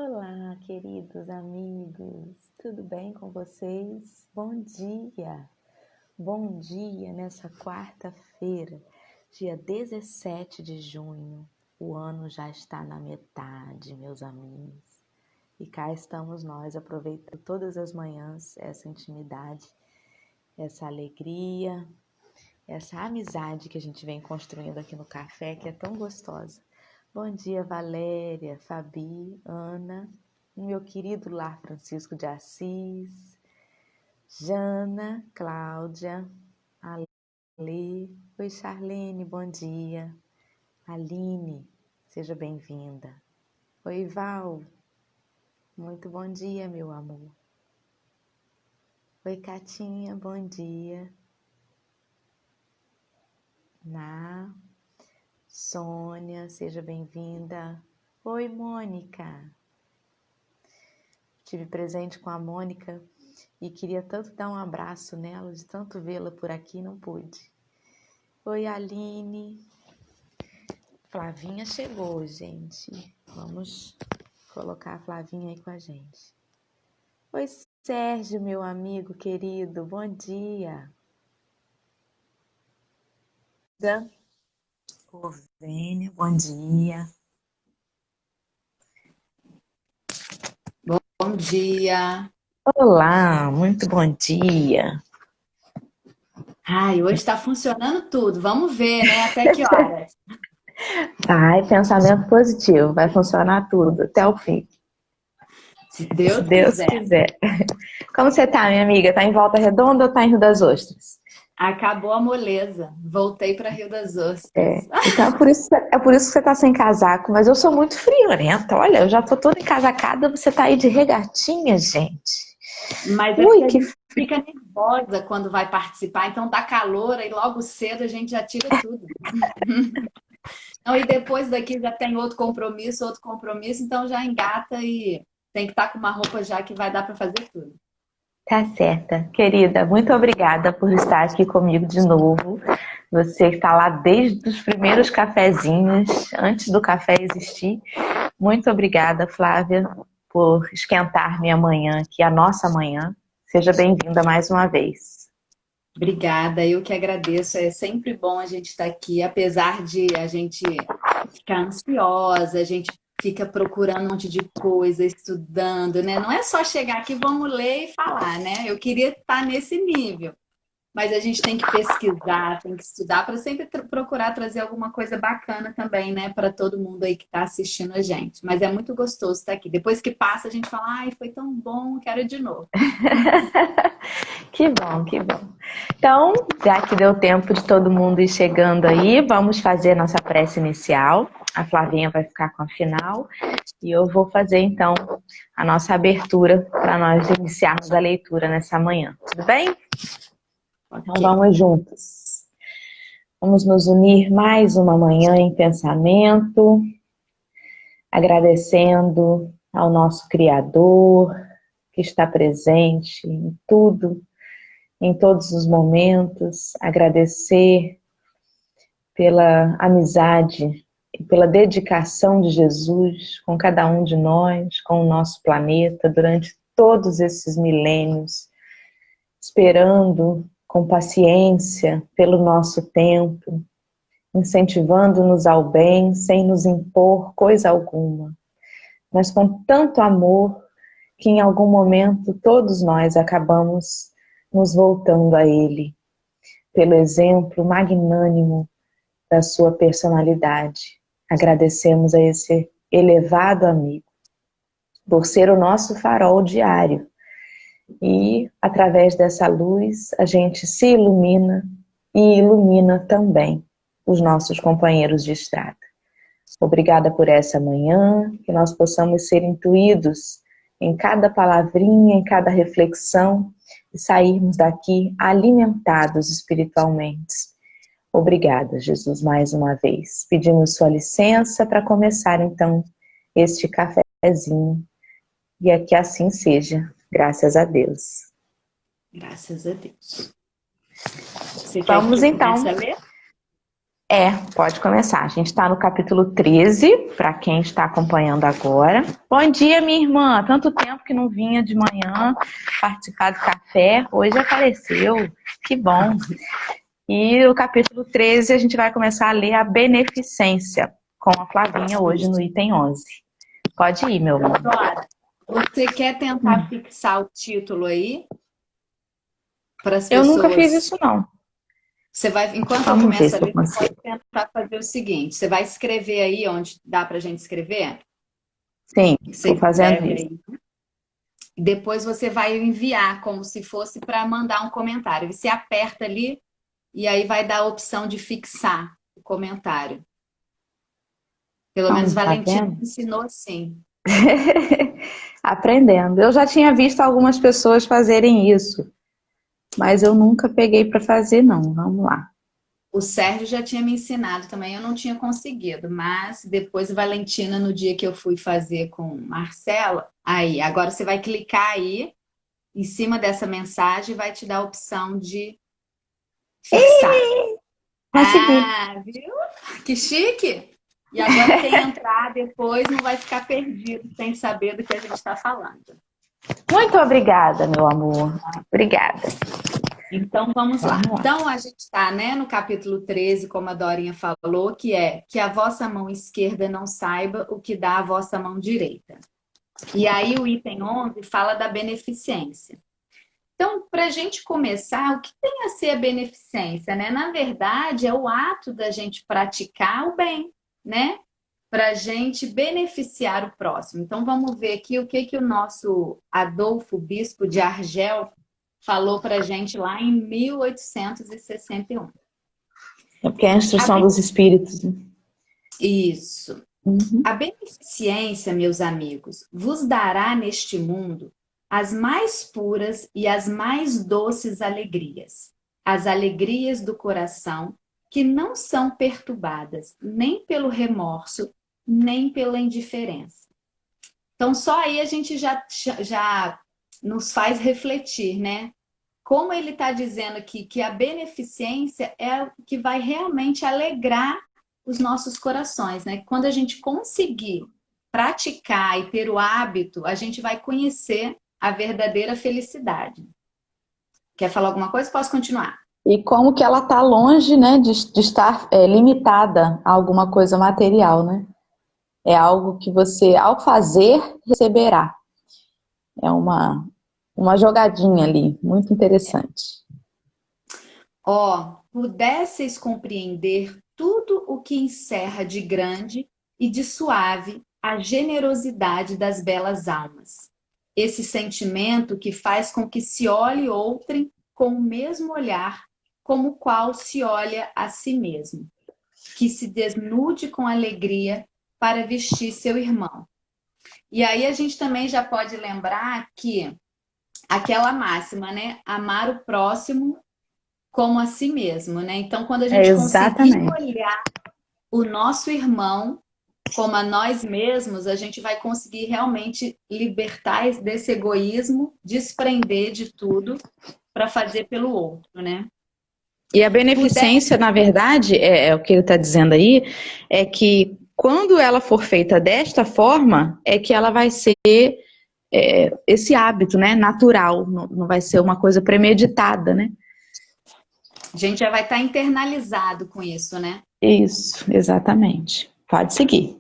Olá, queridos amigos, tudo bem com vocês? Bom dia! Bom dia nessa quarta-feira, dia 17 de junho. O ano já está na metade, meus amigos. E cá estamos nós, aproveitando todas as manhãs essa intimidade, essa alegria, essa amizade que a gente vem construindo aqui no café, que é tão gostosa. Bom dia, Valéria, Fabi, Ana, meu querido Lar Francisco de Assis, Jana, Cláudia, Ale, oi Charlene, bom dia, Aline, seja bem-vinda. Oi Val, muito bom dia, meu amor. Oi Catinha, bom dia. Sônia, seja bem-vinda. Oi Mônica. Estive presente com a Mônica e queria tanto dar um abraço nela, de tanto vê-la por aqui, não pude. Oi, Aline. Flavinha chegou, gente. Vamos colocar a Flavinha aí com a gente. Oi, Sérgio, meu amigo querido, bom dia. Ovênia, bom dia. Bom dia. Olá, muito bom dia. Ai, hoje está funcionando tudo. Vamos ver, né? Até que horas? Vai, pensamento positivo, vai funcionar tudo até o fim. Se Se Deus Deus quiser. quiser. Como você tá, minha amiga? Tá em Volta Redonda ou tá em Rio das Ostras? Acabou a moleza. Voltei para Rio das Ostras. Então é por isso que você tá sem casaco, mas eu sou muito friorenta. Olha, eu já tô toda encasacada, você tá aí de regatinha, gente. Mas é porque Ui, a que gente fica nervosa quando vai participar, então dá calor e logo cedo a gente já tira tudo. Não, e depois daqui já tem outro compromisso, então já engata e tem que estar com uma roupa já que vai dar para fazer tudo. tá certa. Querida, muito obrigada por estar aqui comigo de novo. Você que está lá desde os primeiros cafezinhos, antes do café existir. Muito obrigada, Flávia, por esquentar minha manhã aqui, a nossa manhã. Seja bem-vinda mais uma vez. Obrigada, eu que agradeço. É sempre bom a gente estar aqui, apesar de a gente ficar ansiosa, a gente fica procurando um monte de coisa, estudando, né? Não é só chegar aqui, vamos ler e falar, né? Eu queria estar nesse nível, mas a gente tem que pesquisar, tem que estudar para sempre procurar trazer alguma coisa bacana também, né? Para todo mundo aí que está assistindo a gente. Mas é muito gostoso estar aqui. Depois que passa, a gente fala, ai, foi tão bom, quero de novo. Que bom, que bom. Então, já que deu tempo de todo mundo ir chegando aí, vamos fazer nossa prece inicial. A Flavinha vai ficar com a final e eu vou fazer então a nossa abertura para nós iniciarmos a leitura nessa manhã. Tudo bem? Então Ok. vamos juntos. Vamos nos unir mais uma manhã em pensamento, agradecendo ao nosso Criador que está presente em tudo, em todos os momentos, agradecer pela amizade e pela dedicação de Jesus com cada um de nós, com o nosso planeta, durante todos esses milênios, esperando com paciência pelo nosso tempo, incentivando-nos ao bem sem nos impor coisa alguma, mas com tanto amor que em algum momento todos nós acabamos nos voltando a Ele, pelo exemplo magnânimo da sua personalidade. Agradecemos a esse elevado amigo por ser o nosso farol diário. E através dessa luz a gente se ilumina e ilumina também os nossos companheiros de estrada. Obrigada por essa manhã, que nós possamos ser intuídos em cada palavrinha, em cada reflexão e sairmos daqui alimentados espiritualmente. Obrigada, Jesus, mais uma vez. Pedimos sua licença para começar, então, este cafezinho. E que assim seja, graças a Deus. Graças a Deus. Você quer que Vamos, eu comece então. a ler? Pode começar. A gente está no capítulo 13, para quem está acompanhando agora. Bom dia, minha irmã. Tanto tempo que não vinha de manhã participar do café. Hoje apareceu. Que bom. E o capítulo 13 a gente vai começar a ler a beneficência com a Flavinha hoje no item 11. Pode ir, meu amor. Dora, você quer tentar fixar o título aí para as Eu nunca fiz pessoas? isso, não. Você vai, enquanto eu Vamos ver começo se a eu ler, você consigo. pode tentar fazer o seguinte: você vai escrever aí onde dá para a gente escrever? Sim, Você estou fazendo escreve isso. aí. Depois você vai enviar como se fosse para mandar um comentário. Você aperta ali e aí vai dar a opção de fixar o comentário. Pelo menos Tá Valentina vendo? ensinou assim. Aprendendo. Eu já tinha visto algumas pessoas fazerem isso, mas eu nunca peguei para fazer, não. Vamos lá. O Sérgio já tinha me ensinado também, eu não tinha conseguido, mas depois Valentina, no dia que eu fui fazer com Marcela, aí, agora você vai clicar aí em cima dessa mensagem e vai te dar a opção de fixar. Consegui. Ah, viu? Que chique! E agora quem entrar depois não vai ficar perdido sem saber do que a gente está falando. Muito obrigada, meu amor. Obrigada. Então vamos lá. Vamos lá. Então a gente está, né, no capítulo 13, como a Dorinha falou, que é que a vossa mão esquerda não saiba o que dá a vossa mão direita. E aí o item 11 fala da beneficência. Então, para a gente começar, o que tem a ser a beneficência, né? Na verdade, é o ato da gente praticar o bem, né? Para a gente beneficiar o próximo. Então, vamos ver aqui o que o nosso Adolfo Bispo de Argel falou para a gente lá em 1861. É porque é a A instrução ben- dos espíritos, né? Isso. Uhum. A beneficência, meus amigos, vos dará neste mundo as mais puras e as mais doces alegrias, as alegrias do coração que não são perturbadas nem pelo remorso, nem pela indiferença. Então, só aí a gente já nos faz refletir, né? Como ele está dizendo aqui que a beneficência é o que vai realmente alegrar os nossos corações, né? Quando a gente conseguir praticar e ter o hábito, a gente vai conhecer a verdadeira felicidade. Quer falar alguma coisa? Posso continuar? E como que ela está longe, né, de estar limitada a alguma coisa material, né? É algo que você, ao fazer, receberá. É uma jogadinha ali, muito interessante. Ó, pudesseis compreender tudo o que encerra de grande e de suave a generosidade das belas almas. Esse sentimento que faz com que se olhe outrem com o mesmo olhar como o qual se olha a si mesmo, que se desnude com alegria para vestir seu irmão. E aí a gente também já pode lembrar que aquela máxima, né? Amar o próximo como a si mesmo, né? Então, quando a gente conseguir Exatamente. olhar o nosso irmão como a nós mesmos, a gente vai conseguir realmente libertar desse egoísmo, desprender de tudo para fazer pelo outro, né? E a Pudesse, beneficência, na verdade, é o que ele está dizendo aí, é que quando ela for feita desta forma, é que ela vai ser esse hábito, né, natural, não vai ser uma coisa premeditada, né? a gente já vai estar internalizado com isso, né? Isso, exatamente. Pode seguir.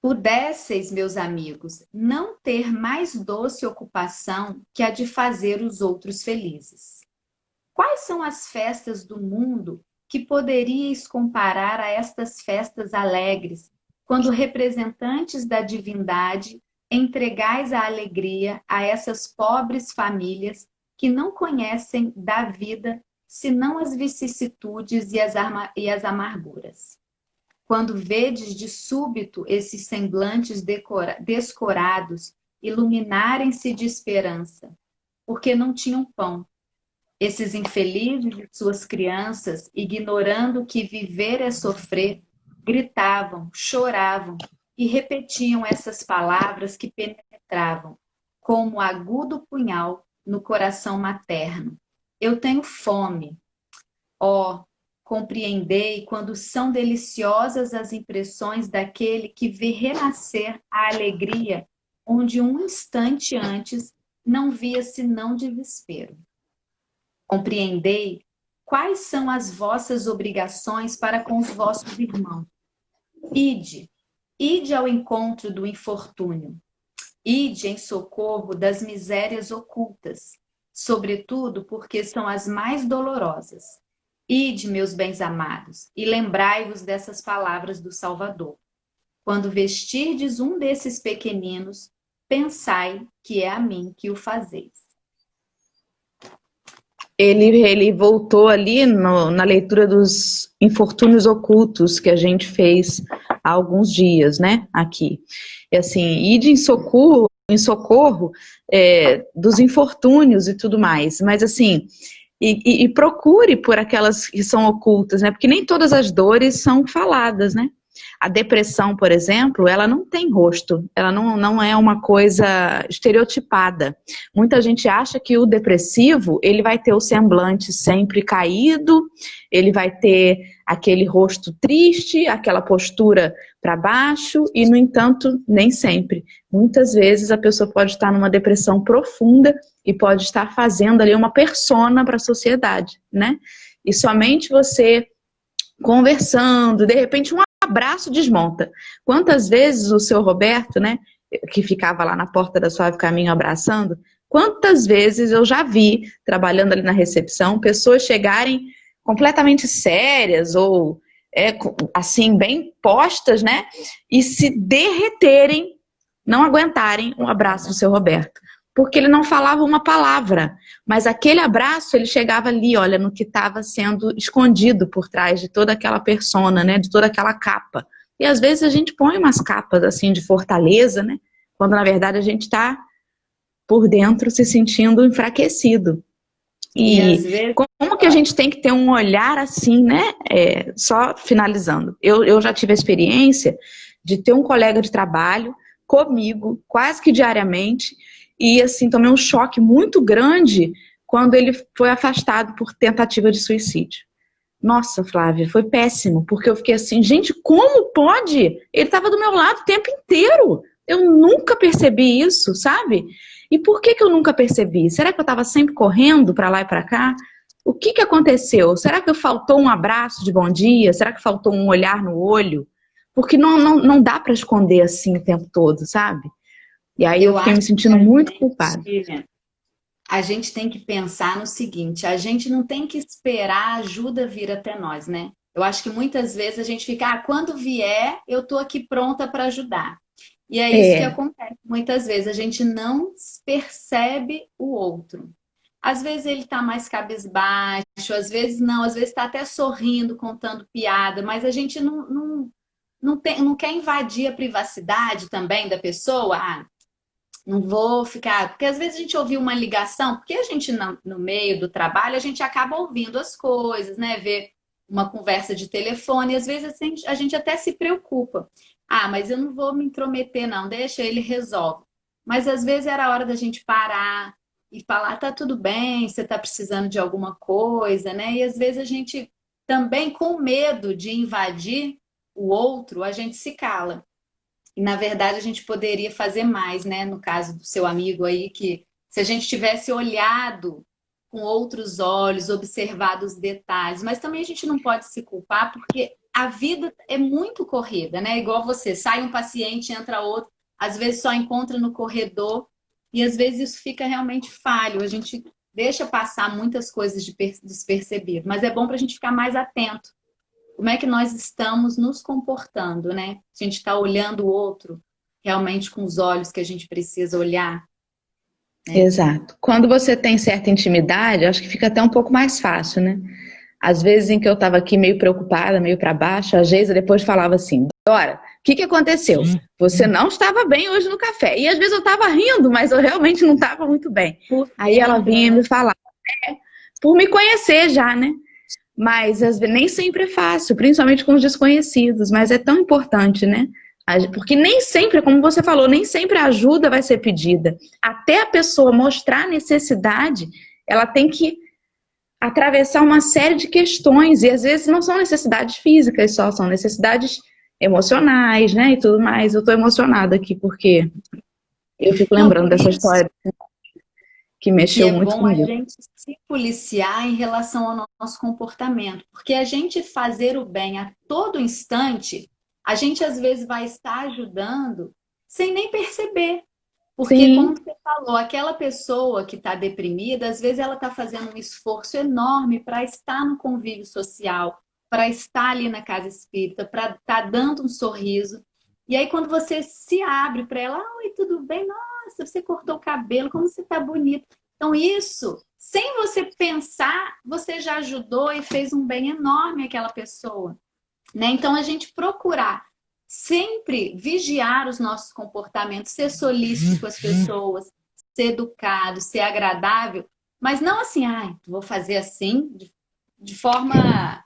Pudesseis, meus amigos, não ter mais doce ocupação que a de fazer os outros felizes. Quais são as festas do mundo que poderíeis comparar a estas festas alegres, quando representantes da divindade entregais a alegria a essas pobres famílias que não conhecem da vida senão as vicissitudes e as amarguras? Quando vedes de súbito esses semblantes descorados iluminarem-se de esperança, porque não tinham pão, esses infelizes e suas crianças, ignorando que viver é sofrer, gritavam, choravam e repetiam essas palavras que penetravam como agudo punhal no coração materno. Eu tenho fome. Ó, Compreendei quando são deliciosas as impressões daquele que vê renascer a alegria, onde um instante antes não via senão desespero. Compreendei quais são as vossas obrigações para com os vossos irmãos. Ide ao encontro do infortúnio. Ide em socorro das misérias ocultas, sobretudo porque são as mais dolorosas. Ide, meus bens amados, e lembrai-vos dessas palavras do Salvador. Quando vestirdes um desses pequeninos, pensai que é a mim que o fazeis. Ele voltou ali na leitura dos infortúnios ocultos que a gente fez há alguns dias, né, aqui. E assim, ide em socorro dos infortúnios e tudo mais, mas assim, e procure por aquelas que são ocultas, né, porque nem todas as dores são faladas, né. A depressão, por exemplo, ela não tem rosto, ela não é uma coisa estereotipada. Muita gente acha que o depressivo, ele vai ter o semblante sempre caído, ele vai ter aquele rosto triste, aquela postura para baixo, e, no entanto, nem sempre. Muitas vezes a pessoa pode estar numa depressão profunda e pode estar fazendo ali uma persona para a sociedade, né? E somente você conversando, de repente um abraço desmonta. Quantas vezes o seu Roberto, né, que ficava lá na porta da Suave Caminho abraçando, quantas vezes eu já vi, trabalhando ali na recepção, pessoas chegarem completamente sérias ou assim, bem postas, né, e se derreterem, não aguentarem um abraço do seu Roberto. Porque ele não falava uma palavra, mas aquele abraço, ele chegava ali, olha, no que estava sendo escondido por trás de toda aquela persona, né, de toda aquela capa. E às vezes a gente põe umas capas assim de fortaleza, né, quando na verdade a gente está por dentro se sentindo enfraquecido. E às vezes, como que a gente tem que ter um olhar assim, né, só finalizando. Eu já tive a experiência de ter um colega de trabalho comigo, quase que diariamente, e assim, tomei um choque muito grande quando ele foi afastado por tentativa de suicídio. Nossa, Flávia, foi péssimo, porque eu fiquei assim, gente, como pode? Ele estava do meu lado o tempo inteiro. Eu nunca percebi isso, sabe? E por que eu nunca percebi? Será que eu estava sempre correndo para lá e para cá? O que aconteceu? Será que faltou um abraço de bom dia? Será que faltou um olhar no olho? Porque não dá para esconder assim o tempo todo, sabe? E aí eu fiquei me sentindo muito culpada. A gente tem que pensar no seguinte, a gente não tem que esperar a ajuda vir até nós, né? Eu acho que muitas vezes a gente fica, quando vier, eu tô aqui pronta para ajudar. E é isso que acontece muitas vezes, a gente não percebe o outro. Às vezes ele tá mais cabisbaixo, às vezes não, às vezes tá até sorrindo, contando piada, mas a gente não quer invadir a privacidade também da pessoa. Não vou ficar... Porque às vezes a gente ouviu uma ligação, porque a gente no meio do trabalho, a gente acaba ouvindo as coisas, né? Ver uma conversa de telefone, e às vezes a gente até se preocupa. Mas eu não vou me intrometer não, deixa, ele resolve. Mas às vezes era a hora da gente parar e falar, tá tudo bem, você tá precisando de alguma coisa, né? E às vezes a gente também, com medo de invadir o outro, a gente se cala. E, na verdade, a gente poderia fazer mais, né? No caso do seu amigo aí, que se a gente tivesse olhado com outros olhos, observado os detalhes, mas também a gente não pode se culpar, porque a vida é muito corrida, né? Igual você, sai um paciente, entra outro, às vezes só encontra no corredor, e às vezes isso fica realmente falho, a gente deixa passar muitas coisas despercebido, mas é bom para a gente ficar mais atento. Como é que nós estamos nos comportando, né? A gente está olhando o outro realmente com os olhos que a gente precisa olhar. Né? Exato. Quando você tem certa intimidade, acho que fica até um pouco mais fácil, né? Às vezes em que eu estava aqui meio preocupada, meio para baixo, a Geisa depois falava assim, Dora, o que aconteceu? Você não estava bem hoje no café. E às vezes eu estava rindo, mas eu realmente não estava muito bem. Aí ela vinha me falar, por me conhecer já, né? Mas nem sempre é fácil, principalmente com os desconhecidos, mas é tão importante, né? Porque nem sempre, como você falou, nem sempre a ajuda vai ser pedida. Até a pessoa mostrar necessidade, ela tem que atravessar uma série de questões, e às vezes não são necessidades físicas só, são necessidades emocionais, né, e tudo mais. Eu tô emocionada aqui, porque eu fico Não, lembrando por dessa isso história que que mexeu é muito bom a comigo. gente se policiar em relação ao nosso comportamento, porque a gente fazer o bem a todo instante, a gente às vezes vai estar ajudando sem nem perceber. Porque, como Sim, você falou, aquela pessoa que está deprimida, às vezes ela está fazendo um esforço enorme para estar no convívio social, para estar ali na casa espírita, para estar dando um sorriso. E aí, quando você se abre para ela, oi, tudo bem? Nossa, você cortou o cabelo, como você está bonito. Então, isso, sem você pensar, você já ajudou e fez um bem enorme àquela pessoa, né? Então, a gente procurar sempre vigiar os nossos comportamentos, ser solícito com as pessoas, ser educado, ser agradável, mas não assim, ai, vou fazer assim, de forma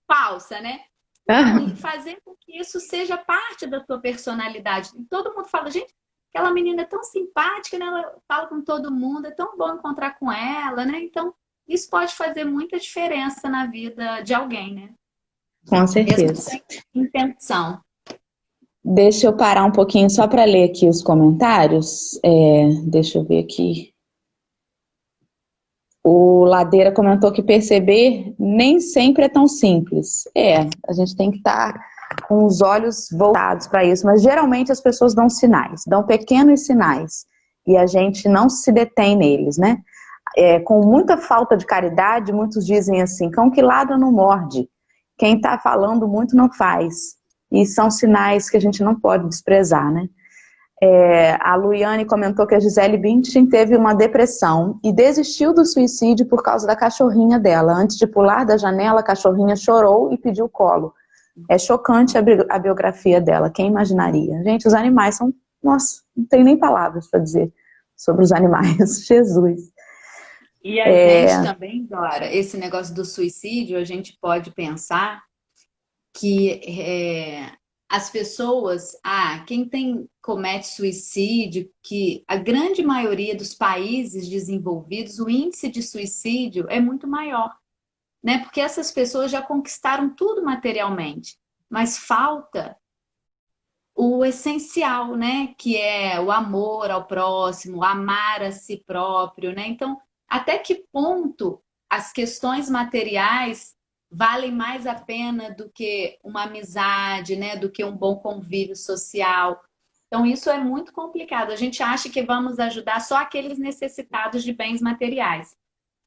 falsa, né? Não, e fazer com que isso seja parte da tua personalidade. E todo mundo fala, gente, aquela menina é tão simpática, né? Ela fala com todo mundo, é tão bom encontrar com ela, né? Então, isso pode fazer muita diferença na vida de alguém, né? com Mesmo certeza. sem intenção. Deixa eu parar um pouquinho só para ler aqui os comentários. Deixa eu ver aqui. O Ladeira comentou que perceber nem sempre é tão simples. A gente tem que estar com os olhos voltados para isso, mas geralmente as pessoas dão sinais, dão pequenos sinais, e a gente não se detém neles, né? Com muita falta de caridade, muitos dizem assim, cão que ladra não morde, quem está falando muito não faz, e são sinais que a gente não pode desprezar, né? A Luiane comentou que a Gisele Bündchen teve uma depressão e desistiu do suicídio por causa da cachorrinha dela. Antes de pular da janela, a cachorrinha chorou e pediu colo. É chocante a biografia dela, quem imaginaria? Gente, os animais são... Nossa, não tem nem palavras para dizer sobre os animais. Jesus. E a gente também, Dora, esse negócio do suicídio, a gente pode pensar que as pessoas, quem comete suicídio, que a grande maioria dos países desenvolvidos, o índice de suicídio é muito maior, né? Porque essas pessoas já conquistaram tudo materialmente, mas falta o essencial, né? Que é o amor ao próximo, amar a si próprio, né? Então, até que ponto as questões materiais valem mais a pena do que uma amizade, né? Do que um bom convívio social? Então, isso é muito complicado. A gente acha que vamos ajudar só aqueles necessitados de bens materiais,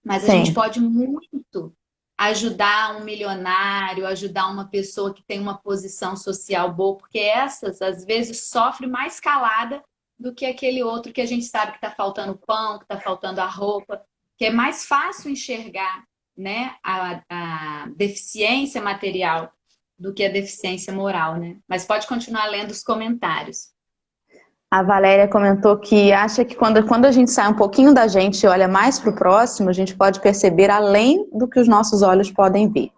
mas a gente Sim. pode muito ajudar um milionário, ajudar uma pessoa que tem uma posição social boa, porque essas, às vezes, sofrem mais calada do que aquele outro que a gente sabe que está faltando pão, que está faltando a roupa, que é mais fácil enxergar, né, a deficiência material do que a deficiência moral, né? Mas pode continuar lendo os comentários. A Valéria comentou que acha que quando a gente sai um pouquinho da gente e olha mais para o próximo, a gente pode perceber além do que os nossos olhos podem ver.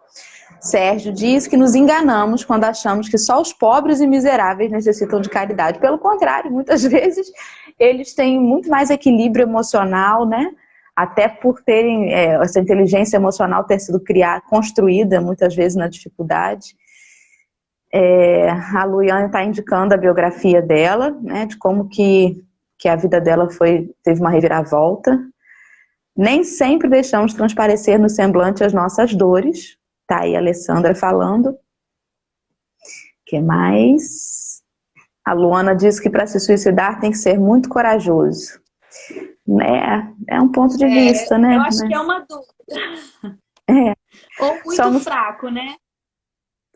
Sérgio diz que nos enganamos quando achamos que só os pobres e miseráveis necessitam de caridade. Pelo contrário, muitas vezes eles têm muito mais equilíbrio emocional, né? Até por terem essa inteligência emocional ter sido construída muitas vezes na dificuldade. A Luiane está indicando a biografia dela, né? De como que a vida dela teve uma reviravolta. Nem sempre deixamos transparecer no semblante as nossas dores. Tá aí a Alessandra falando. O que mais? A Luana diz que para se suicidar tem que ser muito corajoso. É um ponto de vista, Eu né? acho que é uma dúvida. É, Ou muito somos, fraco, né?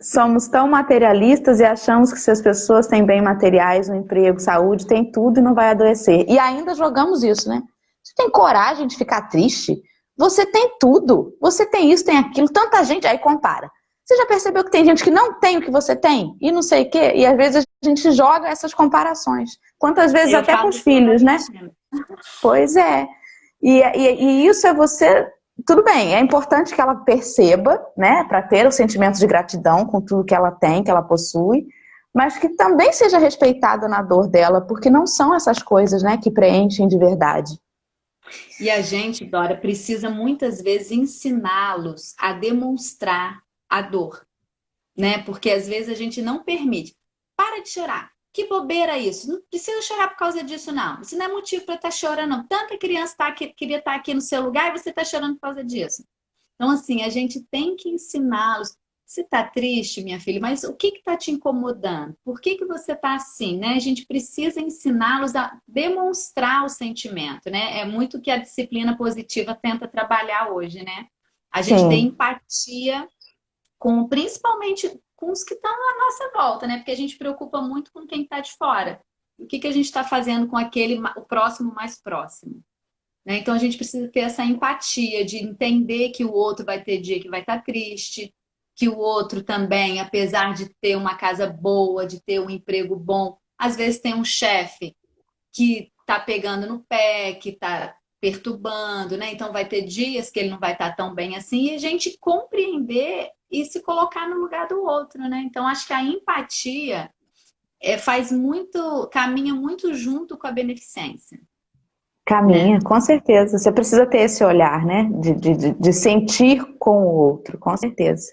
somos tão materialistas e achamos que se as pessoas têm bem materiais, um emprego, saúde, tem tudo e não vai adoecer. E ainda jogamos isso, né? Você tem coragem de ficar triste? Você tem tudo. Você tem isso, tem aquilo. Tanta gente aí compara. Você já percebeu que tem gente que não tem o que você tem? E não sei o quê? E às vezes a gente joga essas comparações. Quantas vezes Eu até com os faço isso com a filhos, né? Valentina. Pois é. E isso é você... Tudo bem, é importante que ela perceba, né? Para ter o sentimento de gratidão com tudo que ela tem, que ela possui, mas que também seja respeitada na dor dela, porque não são essas coisas, né, que preenchem de verdade. E a gente, Dora, precisa muitas vezes ensiná-los a demonstrar a dor, né? Porque às vezes a gente não permite. Para de chorar. Que bobeira isso. Não precisa chorar por causa disso, não. Isso não é motivo para estar chorando, não. Tanta criança queria estar aqui no seu lugar e você está chorando por causa disso. Então, assim, a gente tem que ensiná-los. Você está triste, minha filha, mas o que está te incomodando? Por que você está assim, né? A gente precisa ensiná-los a demonstrar o sentimento, né? É muito o que a disciplina positiva tenta trabalhar hoje, né? A gente tem Sim, empatia com, principalmente com os que estão à nossa volta, né? Porque a gente preocupa muito com quem está de fora. O que a gente está fazendo com aquele, o próximo mais próximo? Né? Então a gente precisa ter essa empatia de entender que o outro vai ter dia que vai estar triste, que o outro também, apesar de ter uma casa boa, de ter um emprego bom, às vezes tem um chefe que está pegando no pé, que está perturbando, né? Então vai ter dias que ele não vai estar tão bem assim, e a gente compreender e se colocar no lugar do outro, né? Então acho que a empatia faz muito, caminha muito junto com a beneficência, né? caminha, com certeza. Você precisa ter esse olhar, né? De sentir com o outro, com certeza.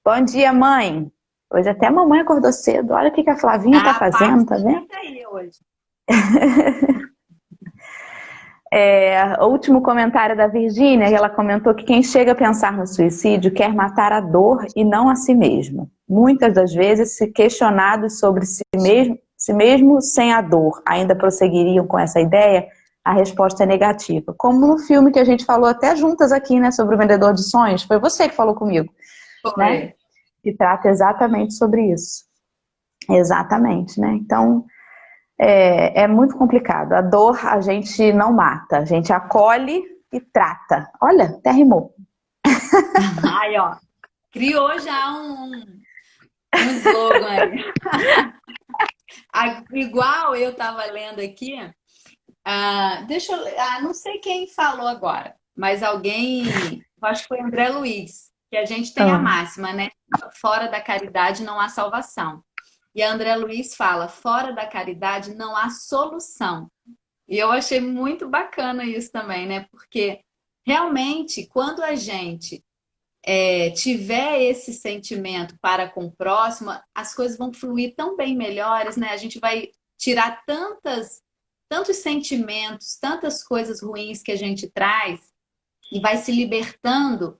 Bom dia, mãe. Hoje até a mamãe acordou cedo. Olha o que a Flavinha tá A parte fazendo, tá vendo? bonita aí hoje. O último comentário da Virgínia, ela comentou que quem chega a pensar no suicídio quer matar a dor e não a si mesmo. Muitas das vezes, se questionados sobre si mesmo sem a dor, ainda prosseguiriam com essa ideia, a resposta é negativa. Como no filme que a gente falou até juntas aqui, né, sobre o Vendedor de Sonhos, foi você que falou comigo, né? Foi. Que trata exatamente sobre isso. Exatamente, né? Então, é muito complicado. A dor a gente não mata, a gente acolhe e trata. Olha, até rimou. Aí, ó, criou já um slogan aí. Igual eu estava lendo aqui, deixa eu, não sei quem falou agora, mas alguém, acho que foi André Luiz, que a gente tem a Ah, máxima, né? Fora da caridade não há salvação. E André Luiz fala, fora da caridade não há solução. E eu achei muito bacana isso também, né? Porque realmente, quando a gente tiver esse sentimento para com o próximo, as coisas vão fluir tão bem melhores, né? A gente vai tirar tantos sentimentos, tantas coisas ruins que a gente traz e vai se libertando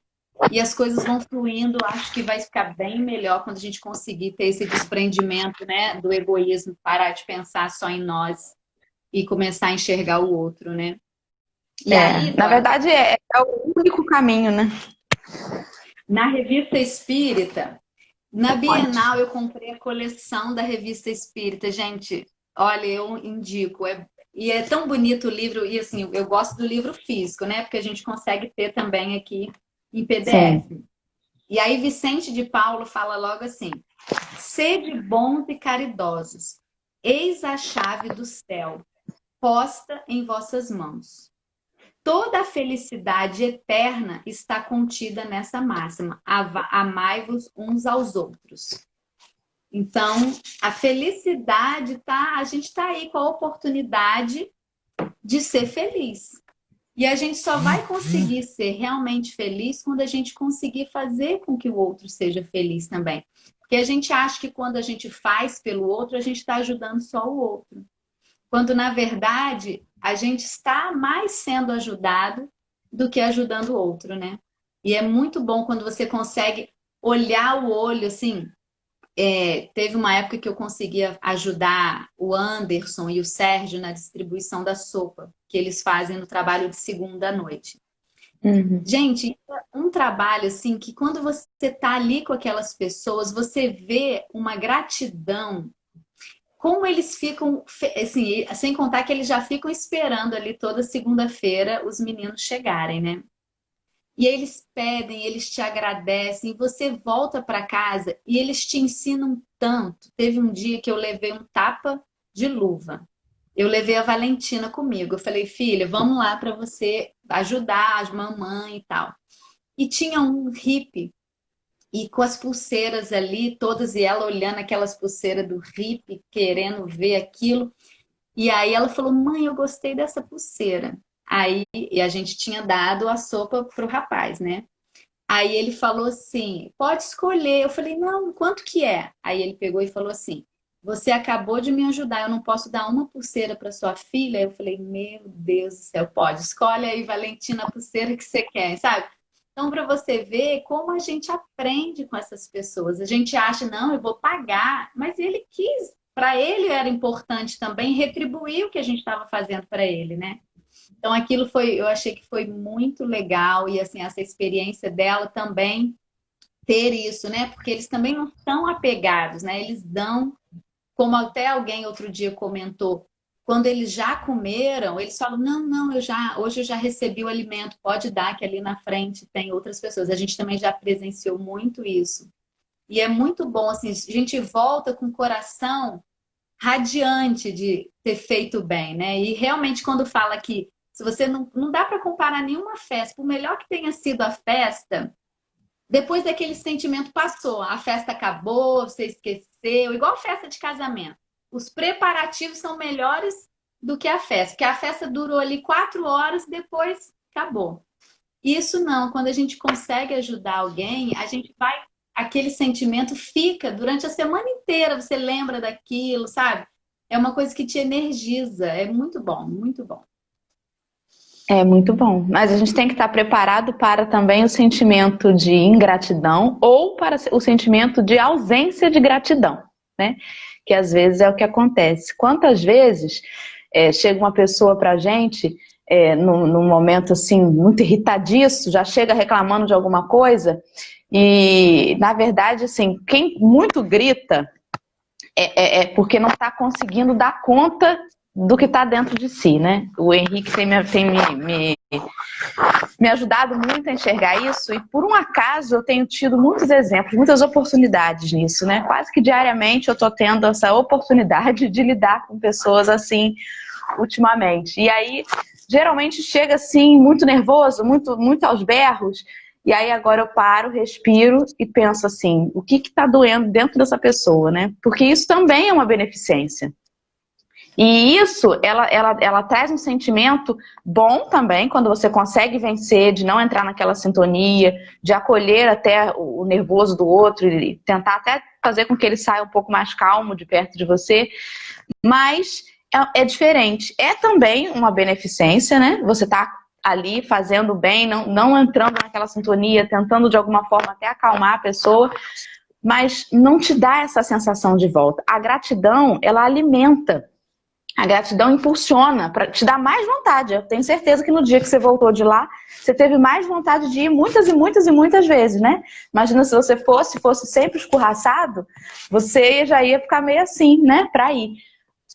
e as coisas vão fluindo. Acho que vai ficar bem melhor quando a gente conseguir ter esse desprendimento, né, do egoísmo, parar de pensar só em nós e começar a enxergar o outro, né? E aí, na Dora, verdade é o único caminho, né? na revista Espírita, na Pode. Bienal eu comprei a coleção da Revista Espírita. Gente, olha, eu indico. E é tão bonito o livro, e assim, eu gosto do livro físico, né? Porque a gente consegue ter também aqui em Sim. PDF. E aí Vicente de Paulo fala logo assim: sede bons e caridosos, eis a chave do céu, posta em vossas mãos. Toda a felicidade eterna está contida nessa máxima: amai-vos uns aos outros. Então, a felicidade tá, a gente está aí com a oportunidade de ser feliz. E a gente só vai conseguir ser realmente feliz quando a gente conseguir fazer com que o outro seja feliz também. Porque a gente acha que quando a gente faz pelo outro, a gente está ajudando só o outro. Quando, na verdade, a gente está mais sendo ajudado do que ajudando o outro, né? E é muito bom quando você consegue olhar o olho assim. Teve uma época que eu conseguia ajudar o Anderson e o Sérgio na distribuição da sopa que eles fazem no trabalho de segunda à noite. Uhum. Gente, um trabalho assim que quando você está ali com aquelas pessoas, você vê uma gratidão, como eles ficam, assim, sem contar que eles já ficam esperando ali toda segunda-feira os meninos chegarem, né? E eles pedem, eles te agradecem, e você volta para casa e eles te ensinam tanto. Teve um dia que eu levei um tapa de luva. Eu levei a Valentina comigo. Eu falei, filha, vamos lá para você ajudar as mamães e tal. E tinha um hippie e com as pulseiras ali, todas, e ela olhando aquelas pulseiras do hippie, querendo ver aquilo. E aí ela falou, mãe, eu gostei dessa pulseira. Aí, e a gente tinha dado a sopa pro rapaz, né? Aí ele falou assim, pode escolher. Eu falei, não, quanto que é? Aí ele pegou e falou assim, você acabou de me ajudar, eu não posso dar uma pulseira para sua filha? Eu falei, meu Deus do céu, pode, escolhe aí, Valentina, a pulseira que você quer, sabe? Então, para você ver como a gente aprende com essas pessoas. A gente acha, não, eu vou pagar, mas ele quis, para ele era importante também retribuir o que a gente estava fazendo para ele, né? Então aquilo foi, eu achei que foi muito legal e assim essa experiência dela também ter isso, né? Porque eles também não estão apegados, né? Eles dão, como até alguém outro dia comentou, quando eles já comeram, eles falam: "Não, não, hoje eu já recebi o alimento, pode dar que ali na frente tem outras pessoas". A gente também já presenciou muito isso. E é muito bom assim, a gente volta com o coração radiante de ter feito bem, né? E realmente quando fala que se você não dá para comparar nenhuma festa, por melhor que tenha sido a festa, depois daquele sentimento passou, a festa acabou, você esqueceu, igual festa de casamento. Os preparativos são melhores do que a festa, porque a festa durou ali 4 horas, depois acabou. Isso não, quando a gente consegue ajudar alguém, a gente vai, aquele sentimento fica durante a semana inteira, você lembra daquilo, sabe? É uma coisa que te energiza, é muito bom, muito bom. É muito bom, mas a gente tem que estar preparado para também o sentimento de ingratidão ou para o sentimento de ausência de gratidão, né? Que às vezes é o que acontece. Quantas vezes chega uma pessoa para a gente num momento assim muito irritadiço, já chega reclamando de alguma coisa e na verdade assim quem muito grita é porque não está conseguindo dar conta do que está dentro de si, né? O Henrique tem me ajudado muito a enxergar isso e por um acaso eu tenho tido muitos exemplos, muitas oportunidades nisso, né? Quase que diariamente eu estou tendo essa oportunidade de lidar com pessoas assim ultimamente. E aí geralmente chega assim muito nervoso, muito aos berros. E aí agora eu paro, respiro e penso assim, o que está doendo dentro dessa pessoa, né? Porque isso também é uma beneficência. E isso, ela traz um sentimento bom também, quando você consegue vencer, de não entrar naquela sintonia, de acolher até o nervoso do outro e tentar até fazer com que ele saia um pouco mais calmo de perto de você. Mas é diferente. É também uma beneficência, né? Você está ali fazendo bem, não entrando naquela sintonia, tentando de alguma forma até acalmar a pessoa, mas não te dá essa sensação de volta. A gratidão, ela alimenta. A gratidão impulsiona para te dar mais vontade. Eu tenho certeza que no dia que você voltou de lá, você teve mais vontade de ir muitas e muitas e muitas vezes, né? Imagina se você fosse sempre escorraçado, você já ia ficar meio assim, né? Para ir.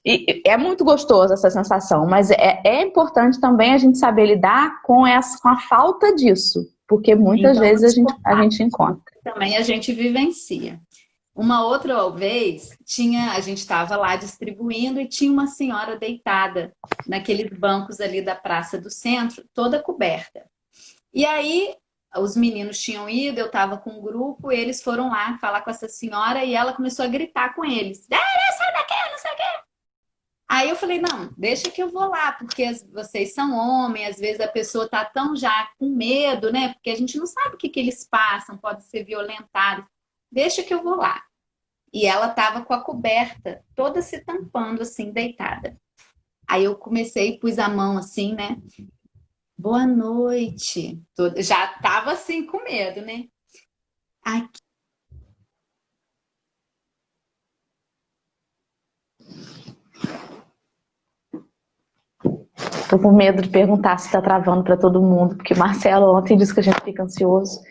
E é muito gostoso essa sensação, mas é importante também a gente saber lidar com a falta disso, porque muitas Então, vezes a gente encontra. também a gente vivencia. Uma outra vez, a gente estava lá distribuindo e tinha uma senhora deitada naqueles bancos ali da praça do centro, toda coberta. E aí, os meninos tinham ido, eu estava com um grupo, eles foram lá falar com essa senhora e ela começou a gritar com eles. Sai daqui, não sei o quê. Aí eu falei, não, deixa que eu vou lá, porque vocês são homens, às vezes a pessoa tá tão já com medo, né? Porque a gente não sabe o que eles passam, pode ser violentado. Deixa que eu vou lá. E ela tava com a coberta, toda se tampando, assim, deitada. Aí eu comecei, pus a mão assim, né? Boa noite. Já tava assim com medo, né? Aqui. Tô com medo de perguntar se tá travando para todo mundo, porque Marcelo ontem disse que a gente fica ansioso.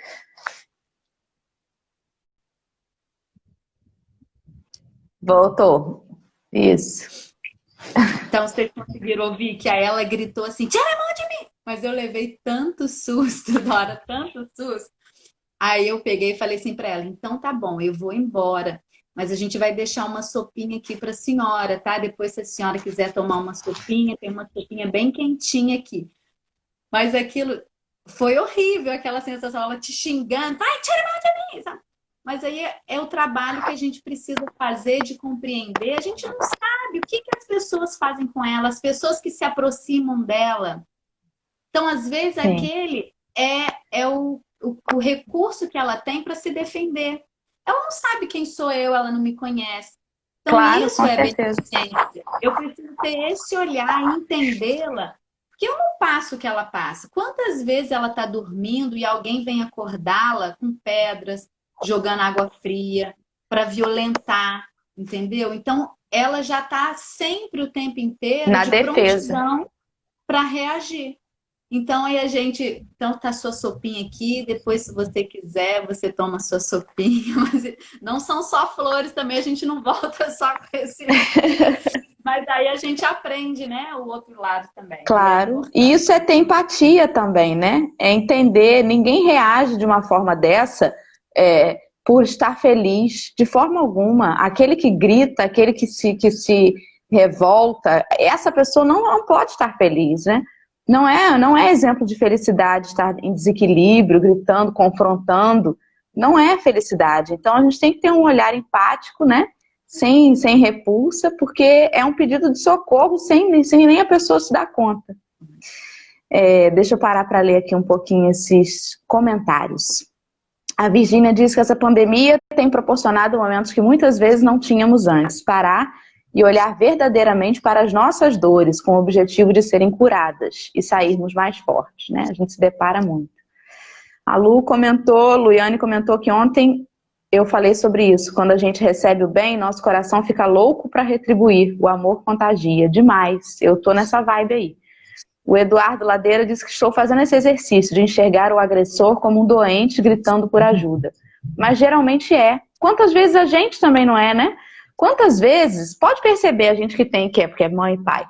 Voltou. Isso. Então vocês conseguiram ouvir que aí ela gritou assim: tira a mão de mim! Mas eu levei tanto susto, Dora, tanto susto. Aí eu peguei e falei assim para ela: então tá bom, eu vou embora. Mas a gente vai deixar uma sopinha aqui para a senhora, tá? Depois, se a senhora quiser tomar uma sopinha, tem uma sopinha bem quentinha aqui. Mas aquilo foi horrível, aquela sensação, ela te xingando, vai, tira a mão de mim, sabe? Mas aí é o trabalho que a gente precisa fazer de compreender. A gente não sabe o que as pessoas fazem com ela, as pessoas que se aproximam dela. Então, às vezes, Sim. aquele é o recurso que ela tem para se defender. Ela não sabe quem sou eu, ela não me conhece. Então, Claro, isso com é certeza. beneficência. Eu preciso ter esse olhar e entendê-la, porque eu não passo o que ela passa. Quantas vezes ela está dormindo e alguém vem acordá-la com pedras, jogando água fria, para violentar, entendeu? Então, ela já está sempre o tempo inteiro Na de defesa. prontidão para reagir. Então, aí a gente. Então, tá a sua sopinha aqui. Depois, se você quiser, você toma a sua sopinha. Mas não são só flores também, a gente não volta só com esse. Mas aí a gente aprende, né? O outro lado também. E é Claro. E importante. isso é ter empatia também, né? É entender, ninguém reage de uma forma dessa por estar feliz, de forma alguma. Aquele que grita, aquele que se revolta, essa pessoa não pode estar feliz, né? Não é exemplo de felicidade estar em desequilíbrio, gritando, confrontando. Não é felicidade. Então a gente tem que ter um olhar empático, né? Sem repulsa, porque é um pedido de socorro sem nem a pessoa se dar conta. Deixa eu parar para ler aqui um pouquinho esses comentários. A Virgínia diz que essa pandemia tem proporcionado momentos que muitas vezes não tínhamos antes. Parar e olhar verdadeiramente para as nossas dores, com o objetivo de serem curadas e sairmos mais fortes, né? A gente se depara muito. A Luiane comentou que ontem eu falei sobre isso. Quando a gente recebe o bem, nosso coração fica louco para retribuir. O amor contagia demais. Eu tô nessa vibe aí. O Eduardo Ladeira disse que estou fazendo esse exercício de enxergar o agressor como um doente gritando por ajuda. Mas geralmente é. Quantas vezes a gente também não é, né? Quantas vezes, pode perceber a gente que é porque é mãe e pai.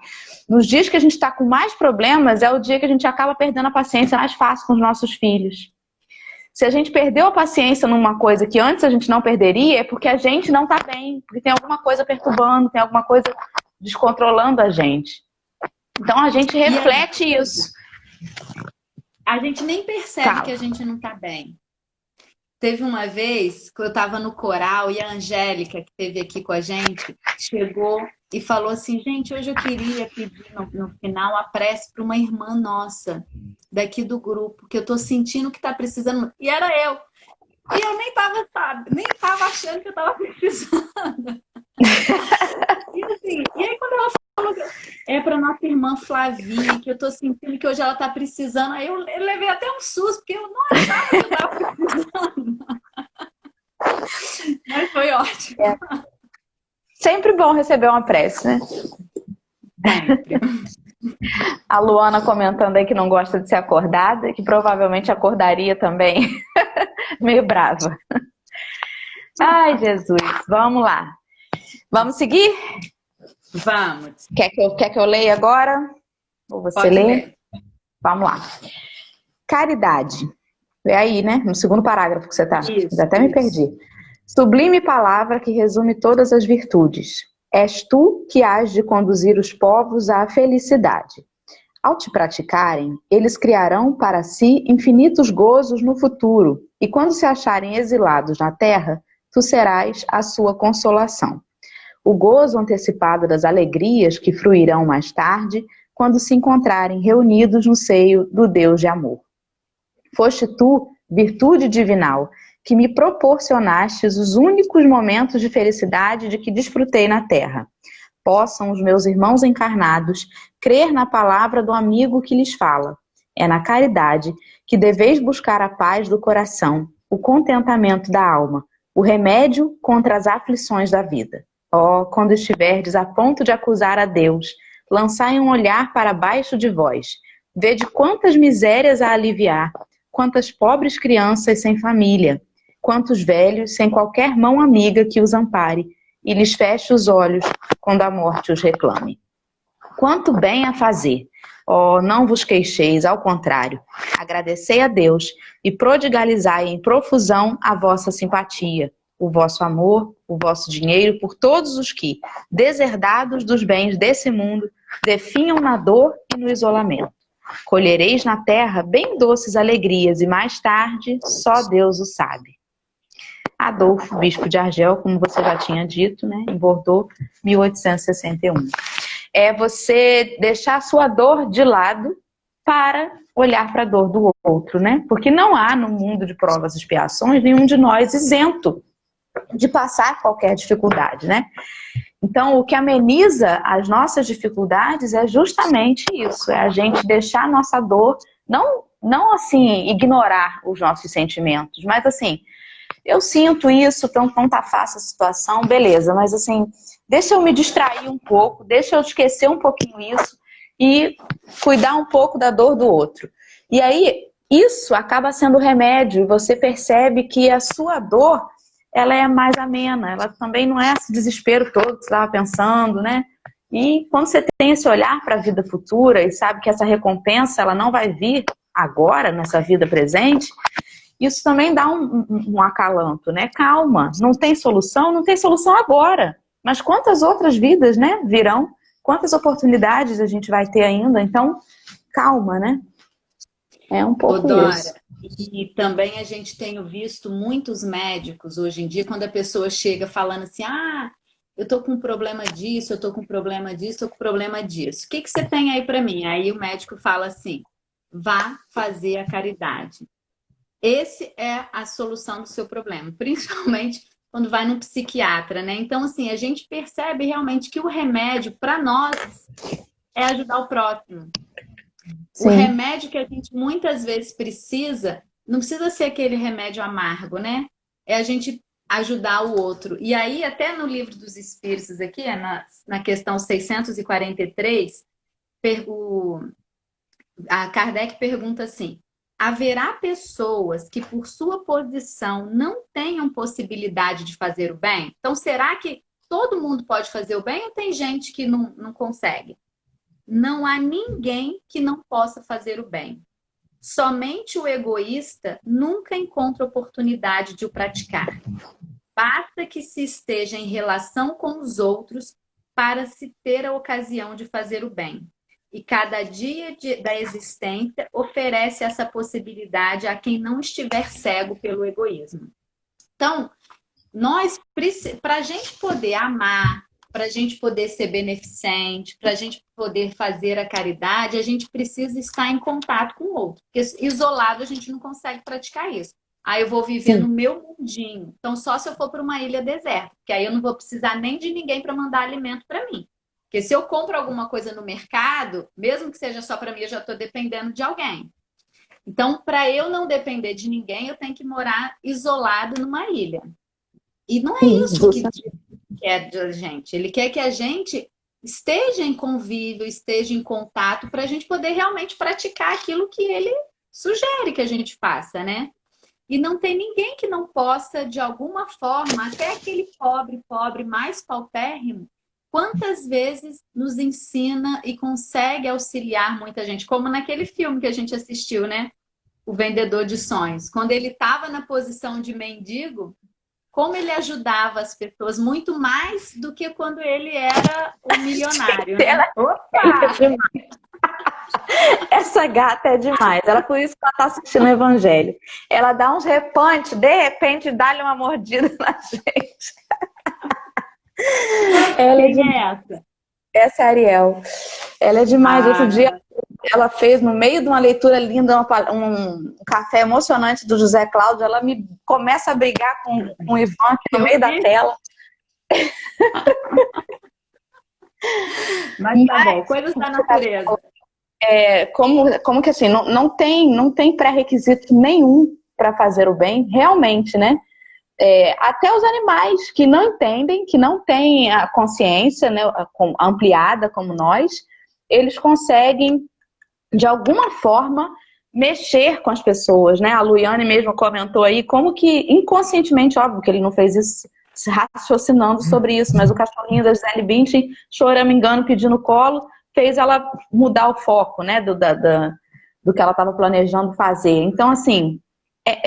Nos dias que a gente está com mais problemas, é o dia que a gente acaba perdendo a paciência mais fácil com os nossos filhos. Se a gente perdeu a paciência numa coisa que antes a gente não perderia, é porque a gente não está bem, porque tem alguma coisa perturbando, tem alguma coisa descontrolando a gente. Então a gente reflete isso. A gente nem percebe que a gente não está bem. Teve uma vez que eu estava no coral e a Angélica, que esteve aqui com a gente, chegou e falou assim: gente, hoje eu queria pedir no final a prece para uma irmã nossa daqui do grupo, que eu estou sentindo que está precisando. E era eu. E eu nem estava achando que eu estava precisando. E aí quando ela falou que é para nossa irmã Flavinha, que eu estou sentindo que hoje ela está precisando, aí eu levei até um susto, porque eu não achava que eu estava precisando. Mas foi ótimo. Sempre bom receber uma prece, né? Sempre. A Luana comentando aí que não gosta de ser acordada, que provavelmente acordaria também. Meio brava. Ai, Jesus. Vamos lá. Vamos seguir? Vamos. Quer que eu leia agora? Ou você Pode lê? ler. Vamos lá. Caridade. É aí, né? No segundo parágrafo que você está. Já até me perdi. Sublime palavra que resume todas as virtudes. És tu que hás de conduzir os povos à felicidade. Ao te praticarem, eles criarão para si infinitos gozos no futuro, e quando se acharem exilados na terra, tu serás a sua consolação. O gozo antecipado das alegrias que fruirão mais tarde, quando se encontrarem reunidos no seio do Deus de amor. Foste tu, virtude divinal, que me proporcionastes os únicos momentos de felicidade de que desfrutei na terra. Possam os meus irmãos encarnados crer na palavra do amigo que lhes fala. É na caridade que deveis buscar a paz do coração, o contentamento da alma, o remédio contra as aflições da vida. Oh, quando estiverdes a ponto de acusar a Deus, lançai um olhar para baixo de vós. Vede quantas misérias a aliviar, quantas pobres crianças sem família, quantos velhos sem qualquer mão amiga que os ampare, e lhes feche os olhos quando a morte os reclame. Quanto bem a fazer! Oh, não vos queixeis, ao contrário, agradecei a Deus e prodigalizai em profusão a vossa simpatia, o vosso amor, o vosso dinheiro por todos os que, deserdados dos bens desse mundo, definham na dor e no isolamento. Colhereis na terra bem doces alegrias e mais tarde só Deus o sabe. Adolfo, bispo de Argel, como você já tinha dito, né, em Bordeaux, 1861. É você deixar a sua dor de lado para olhar para a dor do outro, né? Porque não há no mundo de provas e expiações nenhum de nós isento de passar qualquer dificuldade, né? Então, o que ameniza as nossas dificuldades é justamente isso, é a gente deixar a nossa dor, não assim, ignorar os nossos sentimentos, mas assim, eu sinto isso, então não tá fácil a situação, beleza, mas assim, deixa eu me distrair um pouco, deixa eu esquecer um pouquinho isso e cuidar um pouco da dor do outro. E aí, isso acaba sendo remédio, e você percebe que a sua dor, ela é mais amena, ela também não é esse desespero todo que você estava pensando, né? E quando você tem esse olhar para a vida futura e sabe que essa recompensa ela não vai vir agora, nessa vida presente, isso também dá um acalanto, né? Calma, não tem solução agora. Mas quantas outras vidas, né, virão? Quantas oportunidades a gente vai ter ainda? Então, calma, né? É um pouco Dora, isso. e também a gente tem visto muitos médicos hoje em dia, quando a pessoa chega falando assim, eu tô com problema disso, eu tô com problema disso, tô com problema disso. O que que você tem aí para mim? Aí o médico fala assim, vá fazer a caridade. Esse é a solução do seu problema, principalmente quando vai num psiquiatra, né? Então, assim, a gente percebe realmente que o remédio para nós é ajudar o próximo. O Sim. remédio que a gente muitas vezes precisa, não precisa ser aquele remédio amargo, né? É a gente ajudar o outro. E aí, até no livro dos Espíritos aqui, na questão 643, a Kardec pergunta assim, haverá pessoas que por sua posição não tenham possibilidade de fazer o bem? Então, será que todo mundo pode fazer o bem ou tem gente que não consegue? Não há ninguém que não possa fazer o bem. Somente o egoísta nunca encontra oportunidade de o praticar. Basta que se esteja em relação com os outros para se ter a ocasião de fazer o bem. E cada dia da existência oferece essa possibilidade a quem não estiver cego pelo egoísmo. Então, para a gente poder amar, para a gente poder ser beneficente, para a gente poder fazer a caridade, a gente precisa estar em contato com o outro. Porque isolado a gente não consegue praticar isso. Aí eu vou viver no meu mundinho. Então, só se eu for para uma ilha deserta, porque aí eu não vou precisar nem de ninguém para mandar alimento para mim. Porque se eu compro alguma coisa no mercado, mesmo que seja só para mim, eu já estou dependendo de alguém. Então, para eu não depender de ninguém, eu tenho que morar isolado numa ilha. E não é isso que quer da gente. Ele quer que a gente esteja em convívio, esteja em contato, para a gente poder realmente praticar aquilo que ele sugere que a gente faça, né? E não tem ninguém que não possa, de alguma forma, até aquele pobre mais paupérrimo, quantas vezes nos ensina e consegue auxiliar muita gente, como naquele filme que a gente assistiu, né? O Vendedor de Sonhos. Quando ele estava na posição de mendigo, como ele ajudava as pessoas muito mais do que quando ele era o milionário. Né? Opa! Essa gata é demais. Ela, por isso que ela tá assistindo o Evangelho. Ela dá uns repantes, de repente dá-lhe uma mordida na gente. Ela Quem é essa? Essa é a Ariel. Ela é demais. Outro dia ela fez, no meio de uma leitura linda, um café emocionante do José Cláudio, ela me começa a brigar com o Ivan aqui no meio da tela. Mas tá bom, coisas da natureza. Como que assim, não tem pré-requisito nenhum para fazer o bem, realmente, né? Até os animais que não entendem, que não têm a consciência, né, ampliada como nós, eles conseguem, de alguma forma, mexer com as pessoas, né? A Luiane mesmo comentou aí como que inconscientemente, óbvio que ele não fez isso raciocinando sobre isso, mas o cachorrinho da Gisele Bündchen, choramingando, pedindo colo, fez ela mudar o foco, né, do que ela estava planejando fazer. Então, assim,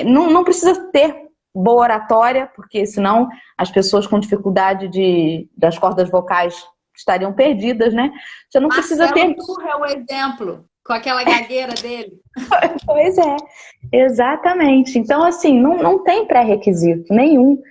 não precisa ter boa oratória, porque senão as pessoas com dificuldade das cordas vocais estariam perdidas, né? Você não precisa ter... Turra é o exemplo, com aquela gagueira dele. Pois é, exatamente. Então, assim, não tem pré-requisito nenhum.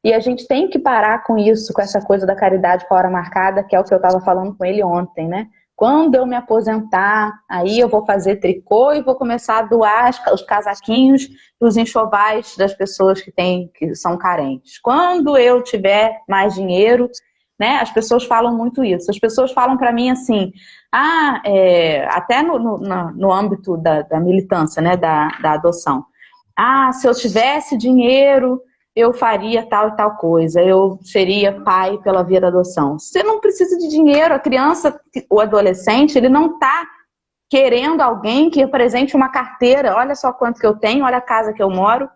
E a gente tem que parar com isso, com essa coisa da caridade com a hora marcada, que é o que eu estava falando com ele ontem, né? Quando eu me aposentar, aí eu vou fazer tricô e vou começar a doar os casaquinhos e os enxovais das pessoas que são carentes. Quando eu tiver mais dinheiro, né? As pessoas falam muito isso. As pessoas falam para mim assim, até no âmbito da militância, né? Da adoção. Se eu tivesse dinheiro, eu faria tal e tal coisa, eu seria pai pela via da adoção. Você não precisa de dinheiro, a criança, o adolescente, ele não está querendo alguém que apresente uma carteira, olha só quanto que eu tenho, olha a casa que eu moro.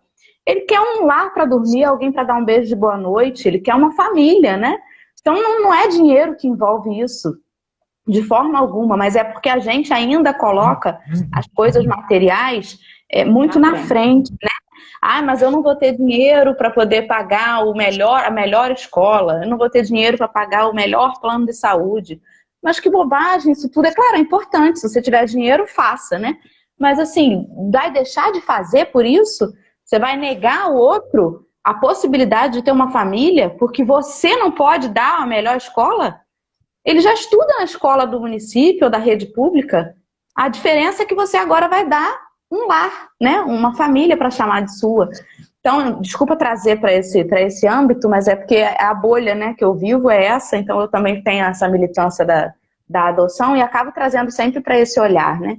Ele quer um lar para dormir, alguém para dar um beijo de boa noite, ele quer uma família, né? Então não é dinheiro que envolve isso, de forma alguma, mas é porque a gente ainda coloca as coisas materiais muito na frente, né? Mas eu não vou ter dinheiro para poder pagar a melhor escola, eu não vou ter dinheiro para pagar o melhor plano de saúde. Mas que bobagem, isso tudo. É claro, é importante, se você tiver dinheiro, faça, né? Mas assim, vai deixar de fazer por isso? Você vai negar ao outro a possibilidade de ter uma família porque você não pode dar a melhor escola? Ele já estuda na escola do município ou da rede pública. A diferença é que você agora vai dar um lar, né? Uma família para chamar de sua. Então, desculpa trazer para esse âmbito, mas é porque a bolha, né, que eu vivo é essa, então eu também tenho essa militância da adoção e acabo trazendo sempre para esse olhar, né?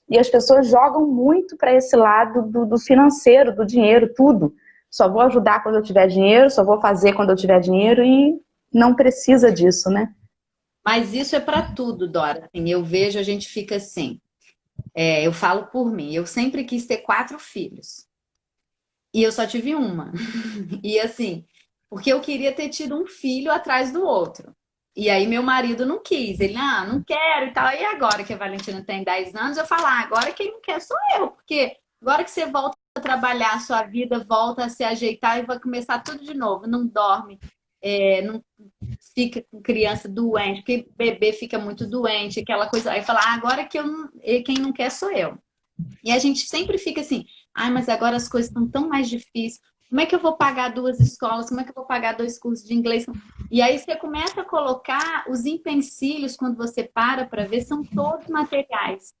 E as pessoas jogam muito para esse lado do financeiro, do dinheiro, tudo. Só vou ajudar quando eu tiver dinheiro, só vou fazer quando eu tiver dinheiro e não precisa disso, né? Mas isso é para tudo, Dora. Assim, eu vejo, a gente fica assim. Eu falo por mim, eu sempre quis ter 4 filhos. E eu só tive uma. E assim, porque eu queria ter tido um filho atrás do outro. E aí meu marido não quis. Ele, não quero e tal. E agora que a Valentina tem 10 anos, eu falo, agora quem não quer sou eu. Porque agora que você volta a trabalhar, a sua vida volta a se ajeitar e vai começar tudo de novo. Não dorme, não fica com criança doente, porque bebê fica muito doente, aquela coisa. Aí fala, agora que quem não quer sou eu. E a gente sempre fica assim, mas agora as coisas estão tão mais difíceis. Como é que eu vou pagar 2 escolas? Como é que eu vou pagar 2 cursos de inglês? E aí você começa a colocar os empecilhos, quando você para ver, são todos materiais.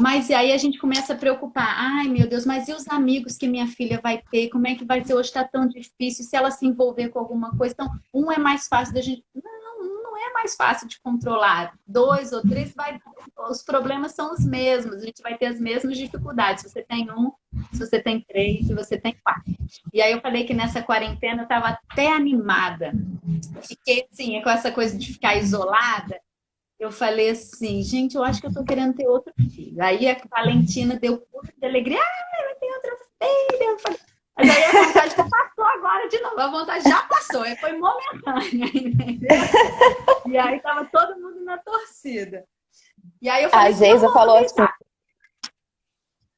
Mas aí a gente começa a preocupar. Ai, meu Deus, mas e os amigos que minha filha vai ter? Como é que vai ser? Hoje está tão difícil. Se ela se envolver com alguma coisa. Então, um é mais fácil da gente... Não é mais fácil de controlar. 2 ou 3, os problemas são os mesmos. A gente vai ter as mesmas dificuldades. Se você tem 1, se você tem 3, se você tem 4. E aí eu falei que nessa quarentena eu estava até animada. Fiquei assim, com essa coisa de ficar isolada. Eu falei assim, gente, eu acho que eu tô querendo ter outro filho. Aí a Valentina deu pulo de alegria, eu tenho outra filha. Eu falei, mas aí a vontade já passou agora de novo, a vontade já passou, aí foi momentânea, entendeu? E aí tava todo mundo na torcida. E aí eu falei, às vezes eu falo assim,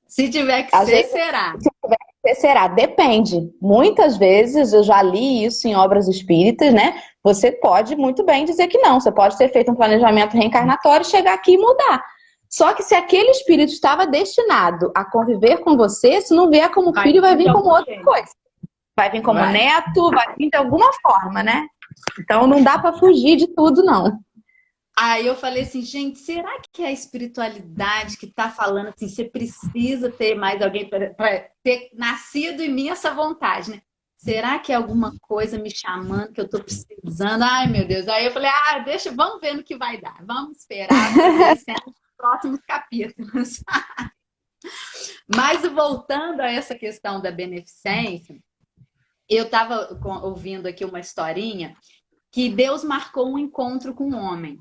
se tiver que ser, será. Se tiver que ser, será. Depende. Muitas vezes, eu já li isso em obras espíritas, né? Você pode muito bem dizer que não. Você pode ter feito um planejamento reencarnatório e chegar aqui e mudar. Só que se aquele espírito estava destinado a conviver com você, se não vier como filho, vai vir como outra coisa. Vai vir como neto, vai vir de alguma forma, né? Então não dá para fugir de tudo, não. Aí eu falei assim, gente, será que é a espiritualidade que tá falando assim, você precisa ter mais alguém para ter nascido em mim essa vontade, né? Será que é alguma coisa me chamando que eu tô precisando? Ai, meu Deus. Aí eu falei, deixa, vamos ver no que vai dar. Vamos esperar, vamos ver nos próximos capítulos. Mas voltando a essa questão da beneficência, eu estava ouvindo aqui uma historinha que Deus marcou um encontro com um homem.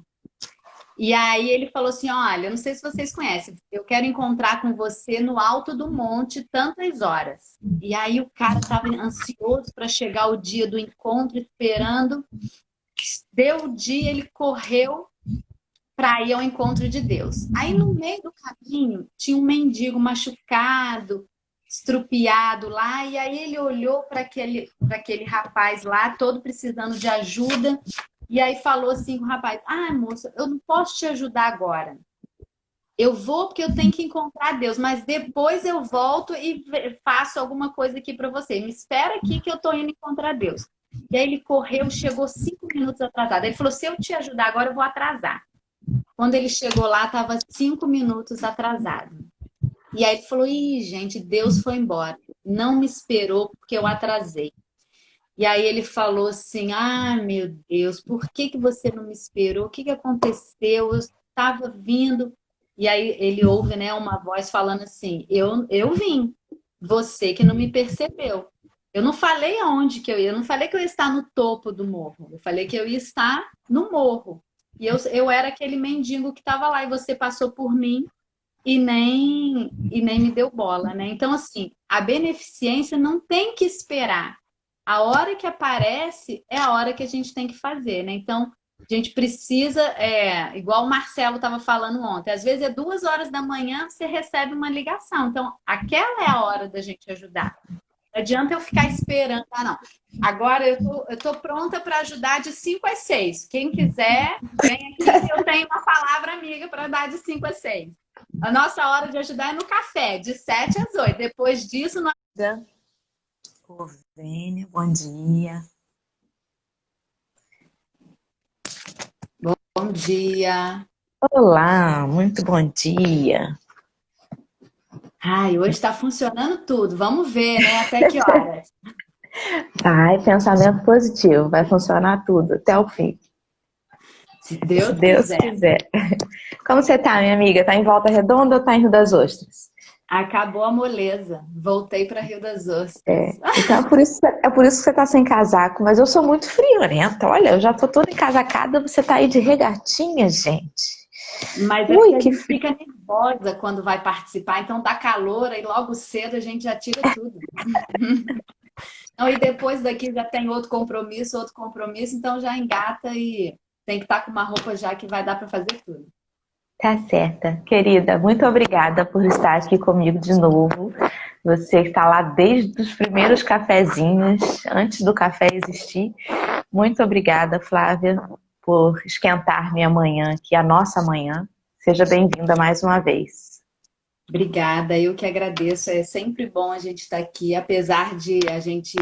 E aí ele falou assim, olha, eu não sei se vocês conhecem, eu quero encontrar com você no alto do monte tantas horas. E aí o cara estava ansioso para chegar o dia do encontro, esperando. Deu o dia, ele correu para ir ao encontro de Deus. Aí no meio do caminho tinha um mendigo machucado, estrupiado lá, e aí ele olhou para aquele rapaz lá, todo precisando de ajuda. E aí falou assim com o rapaz, moça, eu não posso te ajudar agora. Eu vou porque eu tenho que encontrar Deus, mas depois eu volto e faço alguma coisa aqui para você. Me espera aqui que eu tô indo encontrar Deus. E aí ele correu, chegou 5 minutos atrasado. Ele falou, se eu te ajudar agora, eu vou atrasar. Quando ele chegou lá, estava 5 minutos atrasado. E aí ele falou, ih, gente, Deus foi embora. Não me esperou porque eu atrasei. E aí ele falou assim, ah, meu Deus, por que que você não me esperou? O que que aconteceu? Eu estava vindo. E aí ele ouve, né, uma voz falando assim, eu vim, você que não me percebeu. Eu não falei aonde que eu ia, eu não falei que eu ia estar no topo do morro, eu falei que eu ia estar no morro. E eu era aquele mendigo que estava lá e você passou por mim e nem me deu bola, né? Então, assim, a beneficência não tem que esperar. A hora que aparece é a hora que a gente tem que fazer, né? Então, a gente precisa, igual o Marcelo estava falando ontem, às vezes é 2 horas da manhã, você recebe uma ligação. Então, aquela é a hora da gente ajudar. Não adianta eu ficar esperando. Ah, não. Agora eu tô pronta para ajudar de 5 às 6. Quem quiser, vem aqui que eu tenho uma palavra amiga para dar de 5 às 6. A nossa hora de ajudar é no café, de 7 às 8. Depois disso, nós... Ô, Vênia, bom dia. Bom dia. Olá, muito bom dia. Ai, hoje está funcionando tudo. Vamos ver, né? Até que horas? Vai, pensamento positivo, vai funcionar tudo até o fim. Se Se Deus Deus quiser. quiser. Como você tá, minha amiga? Tá em Volta Redonda ou tá em Rio das Ostras? Acabou a moleza. Voltei para Rio das É, Ostras. então é por isso que você tá sem casaco, mas eu sou muito friorenta. Olha, eu já tô toda encasacada, você tá aí de regatinha, gente. Mas é Ui, porque a que gente frio. fica nervosa quando vai participar, então dá calor e logo cedo a gente já tira tudo. Não, e depois daqui já tem outro compromisso, então já engata e tem que estar com uma roupa já que vai dar para fazer tudo. Tá certa. Querida, muito obrigada por estar aqui comigo de novo. Você está lá desde os primeiros cafezinhos, antes do café existir. Muito obrigada, Flávia, por esquentar minha manhã aqui, a nossa manhã. Seja bem-vinda mais uma vez. Obrigada, eu que agradeço. É sempre bom a gente estar aqui, apesar de a gente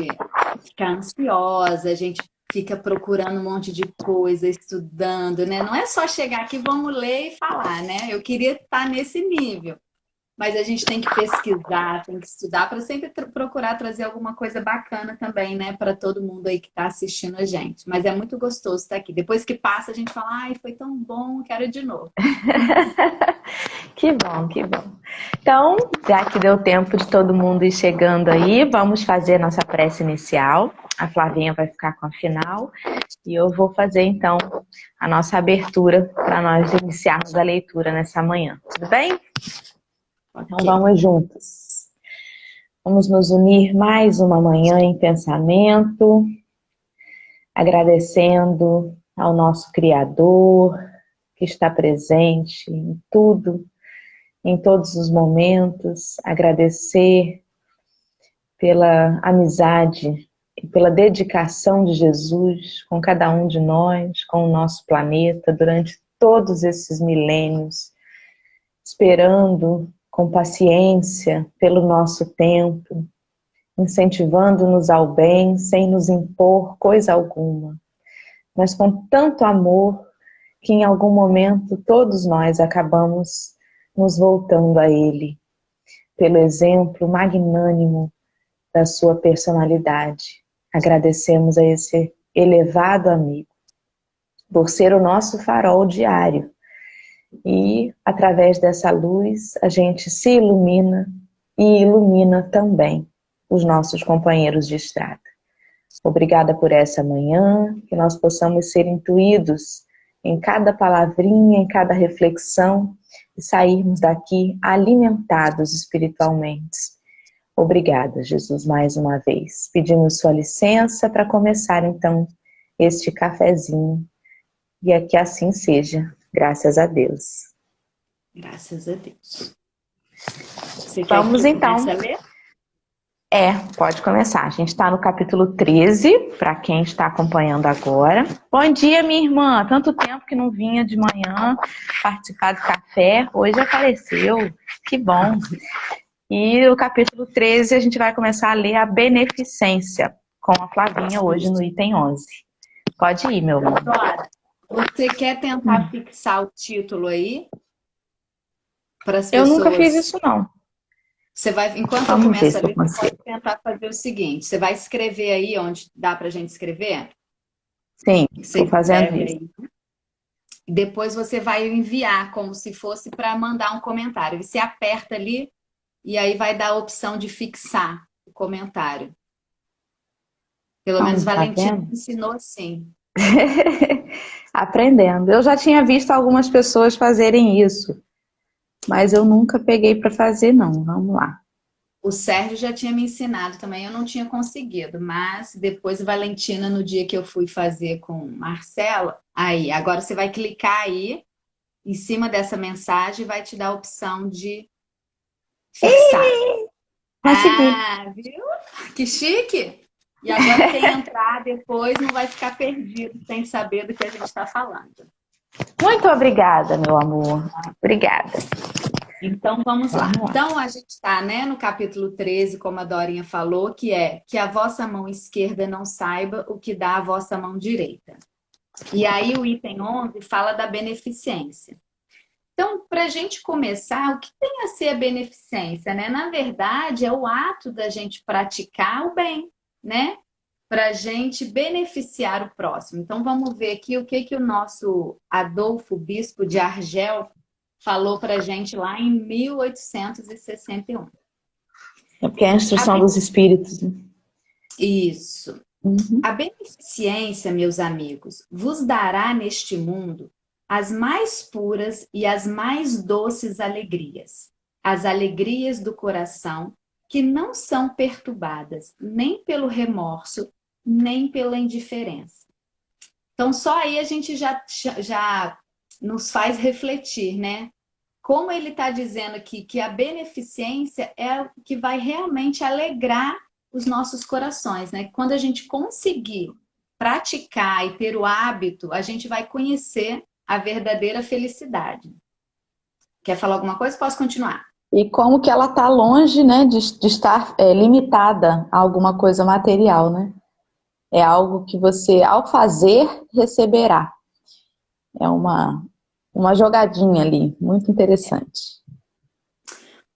ficar ansiosa, a gente fica procurando um monte de coisa, estudando, né? Não é só chegar aqui, vamos ler e falar, né? Eu queria estar nesse nível. Mas a gente tem que pesquisar, tem que estudar para sempre procurar trazer alguma coisa bacana também, né, para todo mundo aí que está assistindo a gente. Mas é muito gostoso estar aqui. Depois que passa, a gente fala, ai, foi tão bom, quero de novo. Que bom, que bom. Então, já que deu tempo de todo mundo ir chegando aí, vamos fazer a nossa prece inicial. A Flavinha vai ficar com a final e eu vou fazer então a nossa abertura para nós iniciarmos a leitura nessa manhã. Tudo bem? Então Ok. vamos juntos. Vamos nos unir mais uma manhã em pensamento, agradecendo ao nosso Criador que está presente em tudo, em todos os momentos, agradecer pela amizade e pela dedicação de Jesus com cada um de nós, com o nosso planeta durante todos esses milênios, esperando com paciência pelo nosso tempo, incentivando-nos ao bem sem nos impor coisa alguma, mas com tanto amor que em algum momento todos nós acabamos nos voltando a Ele, pelo exemplo magnânimo da sua personalidade. Agradecemos a esse elevado amigo por ser o nosso farol diário. E através dessa luz a gente se ilumina e ilumina também os nossos companheiros de estrada. Obrigada por essa manhã, que nós possamos ser intuídos em cada palavrinha, em cada reflexão e sairmos daqui alimentados espiritualmente. Obrigada, Jesus, mais uma vez. Pedimos sua licença para começar então este cafezinho e que assim seja, graças a Deus. Graças a Deus. Você quer Vamos que eu então. comece a ler? Pode começar. A gente está no capítulo 13, para quem está acompanhando agora. Bom dia, minha irmã. Tanto tempo que não vinha de manhã participar do café. Hoje apareceu. Que bom. E o capítulo 13 a gente vai começar a ler a beneficência com a Flavinha hoje no item 11. Pode ir, meu amor. Bora. Você quer tentar fixar o título aí para as Eu nunca fiz pessoas? isso, não. Você vai, enquanto eu Vamos ver começo se a eu ler, você pode consigo. tentar fazer o seguinte: você vai escrever aí onde dá para a gente escrever? Sim, Você estou fazendo escreve isso. aí. Depois você vai enviar como se fosse para mandar um comentário. Você aperta ali e aí vai dar a opção de fixar o comentário. Pelo menos Tá Valentina vendo? ensinou assim. Aprendendo. Eu já tinha visto algumas pessoas fazerem isso, mas eu nunca peguei para fazer, não. Vamos lá. O Sérgio já tinha me ensinado também, eu não tinha conseguido, mas depois Valentina, no dia que eu fui fazer com Marcela, aí, agora você vai clicar aí em cima dessa mensagem e vai te dar a opção de fixar. Consegui. Ah, viu? Que chique! E agora quem entrar depois não vai ficar perdido sem saber do que a gente está falando. Muito obrigada, meu amor. Obrigada. Então vamos lá. Vamos lá. Então a gente está, né, no capítulo 13, como a Dorinha falou, que é que a vossa mão esquerda não saiba o que dá a vossa mão direita. E aí o item 11 fala da beneficência. Então, para a gente começar, o que tem a ser a beneficência, né? Na verdade, é o ato da gente praticar o bem, né? Para a gente beneficiar o próximo. Então, vamos ver aqui o que que o nosso Adolfo Bispo de Argel falou para a gente lá em 1861. É porque é a A instrução ben- dos espíritos, né? Isso. Uhum. A beneficência, meus amigos, vos dará neste mundo as mais puras e as mais doces alegrias, as alegrias do coração que não são perturbadas nem pelo remorso, nem pela indiferença. Então, só aí a gente já nos faz refletir, né? Como ele está dizendo aqui que a beneficência é o que vai realmente alegrar os nossos corações, né? Quando a gente conseguir praticar e ter o hábito, a gente vai conhecer a verdadeira felicidade. Quer falar alguma coisa? Posso continuar? E como que ela está longe, né, de estar limitada a alguma coisa material, né? É algo que você, ao fazer, receberá. É uma jogadinha ali, muito interessante.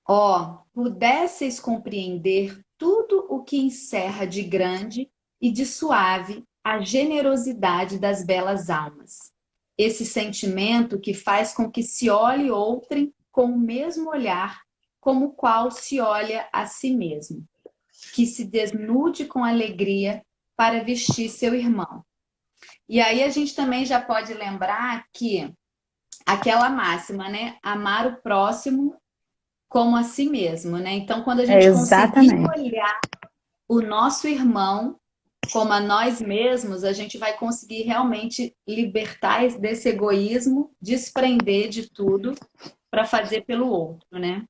Ó, pudesseis compreender tudo o que encerra de grande e de suave a generosidade das belas almas. Esse sentimento que faz com que se olhe outrem com o mesmo olhar como o qual se olha a si mesmo, que se desnude com alegria para vestir seu irmão. E aí a gente também já pode lembrar que aquela máxima, né? Amar o próximo como a si mesmo, né? Então, quando a É gente conseguir exatamente. olhar o nosso irmão como a nós mesmos, a gente vai conseguir realmente libertar desse egoísmo, desprender de tudo para fazer pelo outro, né?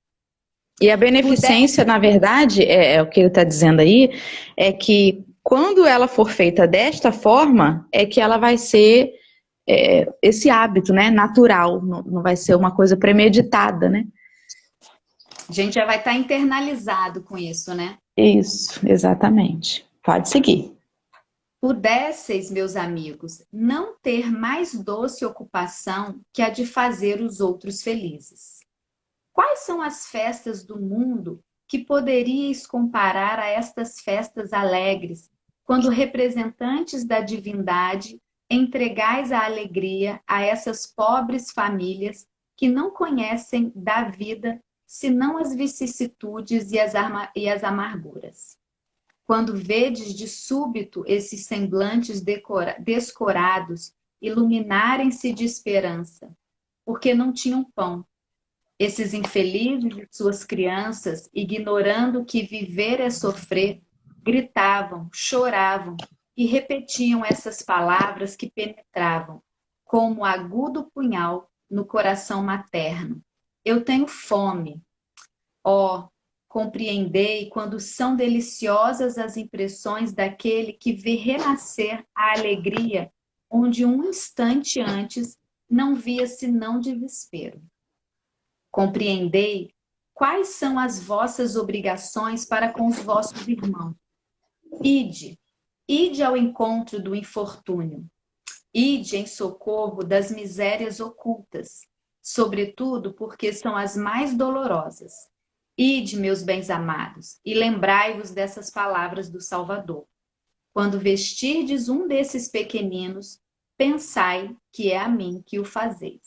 E a Puder, beneficência, na verdade, é o que ele está dizendo aí, é que quando ela for feita desta forma, é que ela vai ser esse hábito, né, natural, não vai ser uma coisa premeditada, né? a gente já vai estar internalizado com isso, né? Isso, exatamente. Pode seguir. Pudesseis, meus amigos, não ter mais doce ocupação que a de fazer os outros felizes. Quais são as festas do mundo que poderíeis comparar a estas festas alegres, quando representantes da divindade entregais a alegria a essas pobres famílias que não conhecem da vida senão as vicissitudes e as amarguras? Quando vedes de súbito esses semblantes descorados iluminarem-se de esperança, porque não tinham pão, esses infelizes e suas crianças, ignorando que viver é sofrer, gritavam, choravam e repetiam essas palavras que penetravam, como agudo punhal no coração materno. Eu tenho fome. Ó, compreendei quando são deliciosas as impressões daquele que vê renascer a alegria onde um instante antes não via senão desespero. Compreendei quais são as vossas obrigações para com os vossos irmãos. Ide, ide ao encontro do infortúnio. Ide em socorro das misérias ocultas, sobretudo porque são as mais dolorosas. Ide, meus bens amados, e lembrai-vos dessas palavras do Salvador. Quando vestirdes um desses pequeninos, pensai que é a mim que o fazeis.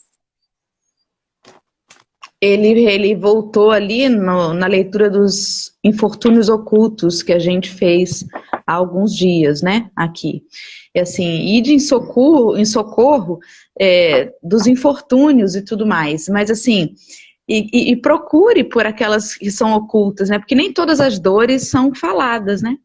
Ele voltou ali na leitura dos infortúnios ocultos que a gente fez há alguns dias, né, aqui. E assim, ide em socorro dos infortúnios e tudo mais, mas assim, e procure por aquelas que são ocultas, né, porque nem todas as dores são faladas, né.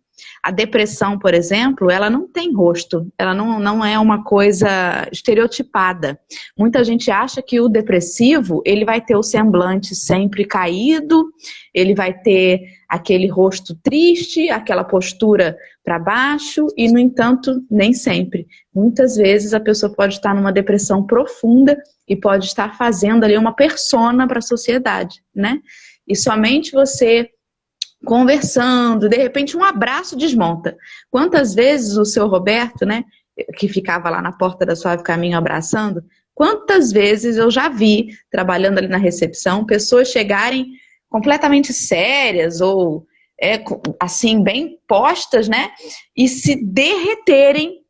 A depressão, por exemplo, ela não tem rosto, ela não é uma coisa estereotipada. Muita gente acha que o depressivo, ele vai ter o semblante sempre caído, ele vai ter aquele rosto triste, aquela postura para baixo, e, no entanto, nem sempre. Muitas vezes a pessoa pode estar numa depressão profunda e pode estar fazendo ali uma persona para a sociedade, né? E somente você conversando, de repente um abraço desmonta. Quantas vezes o seu Roberto, né, que ficava lá na porta da Suave Caminho abraçando, quantas vezes eu já vi, trabalhando ali na recepção, pessoas chegarem completamente sérias ou assim, bem postas, né, e se derreterem,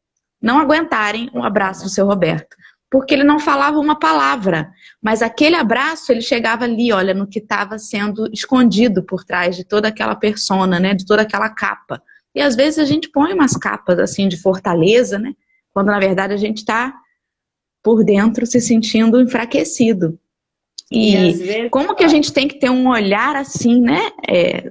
não aguentarem um abraço do seu Roberto. Porque ele não falava uma palavra, mas aquele abraço, ele chegava ali, olha, no que estava sendo escondido por trás de toda aquela persona, né, de toda aquela capa. E às vezes a gente põe umas capas assim de fortaleza, né, quando na verdade a gente está por dentro se sentindo enfraquecido. às E vezes, como que a gente tem que ter um olhar assim, né,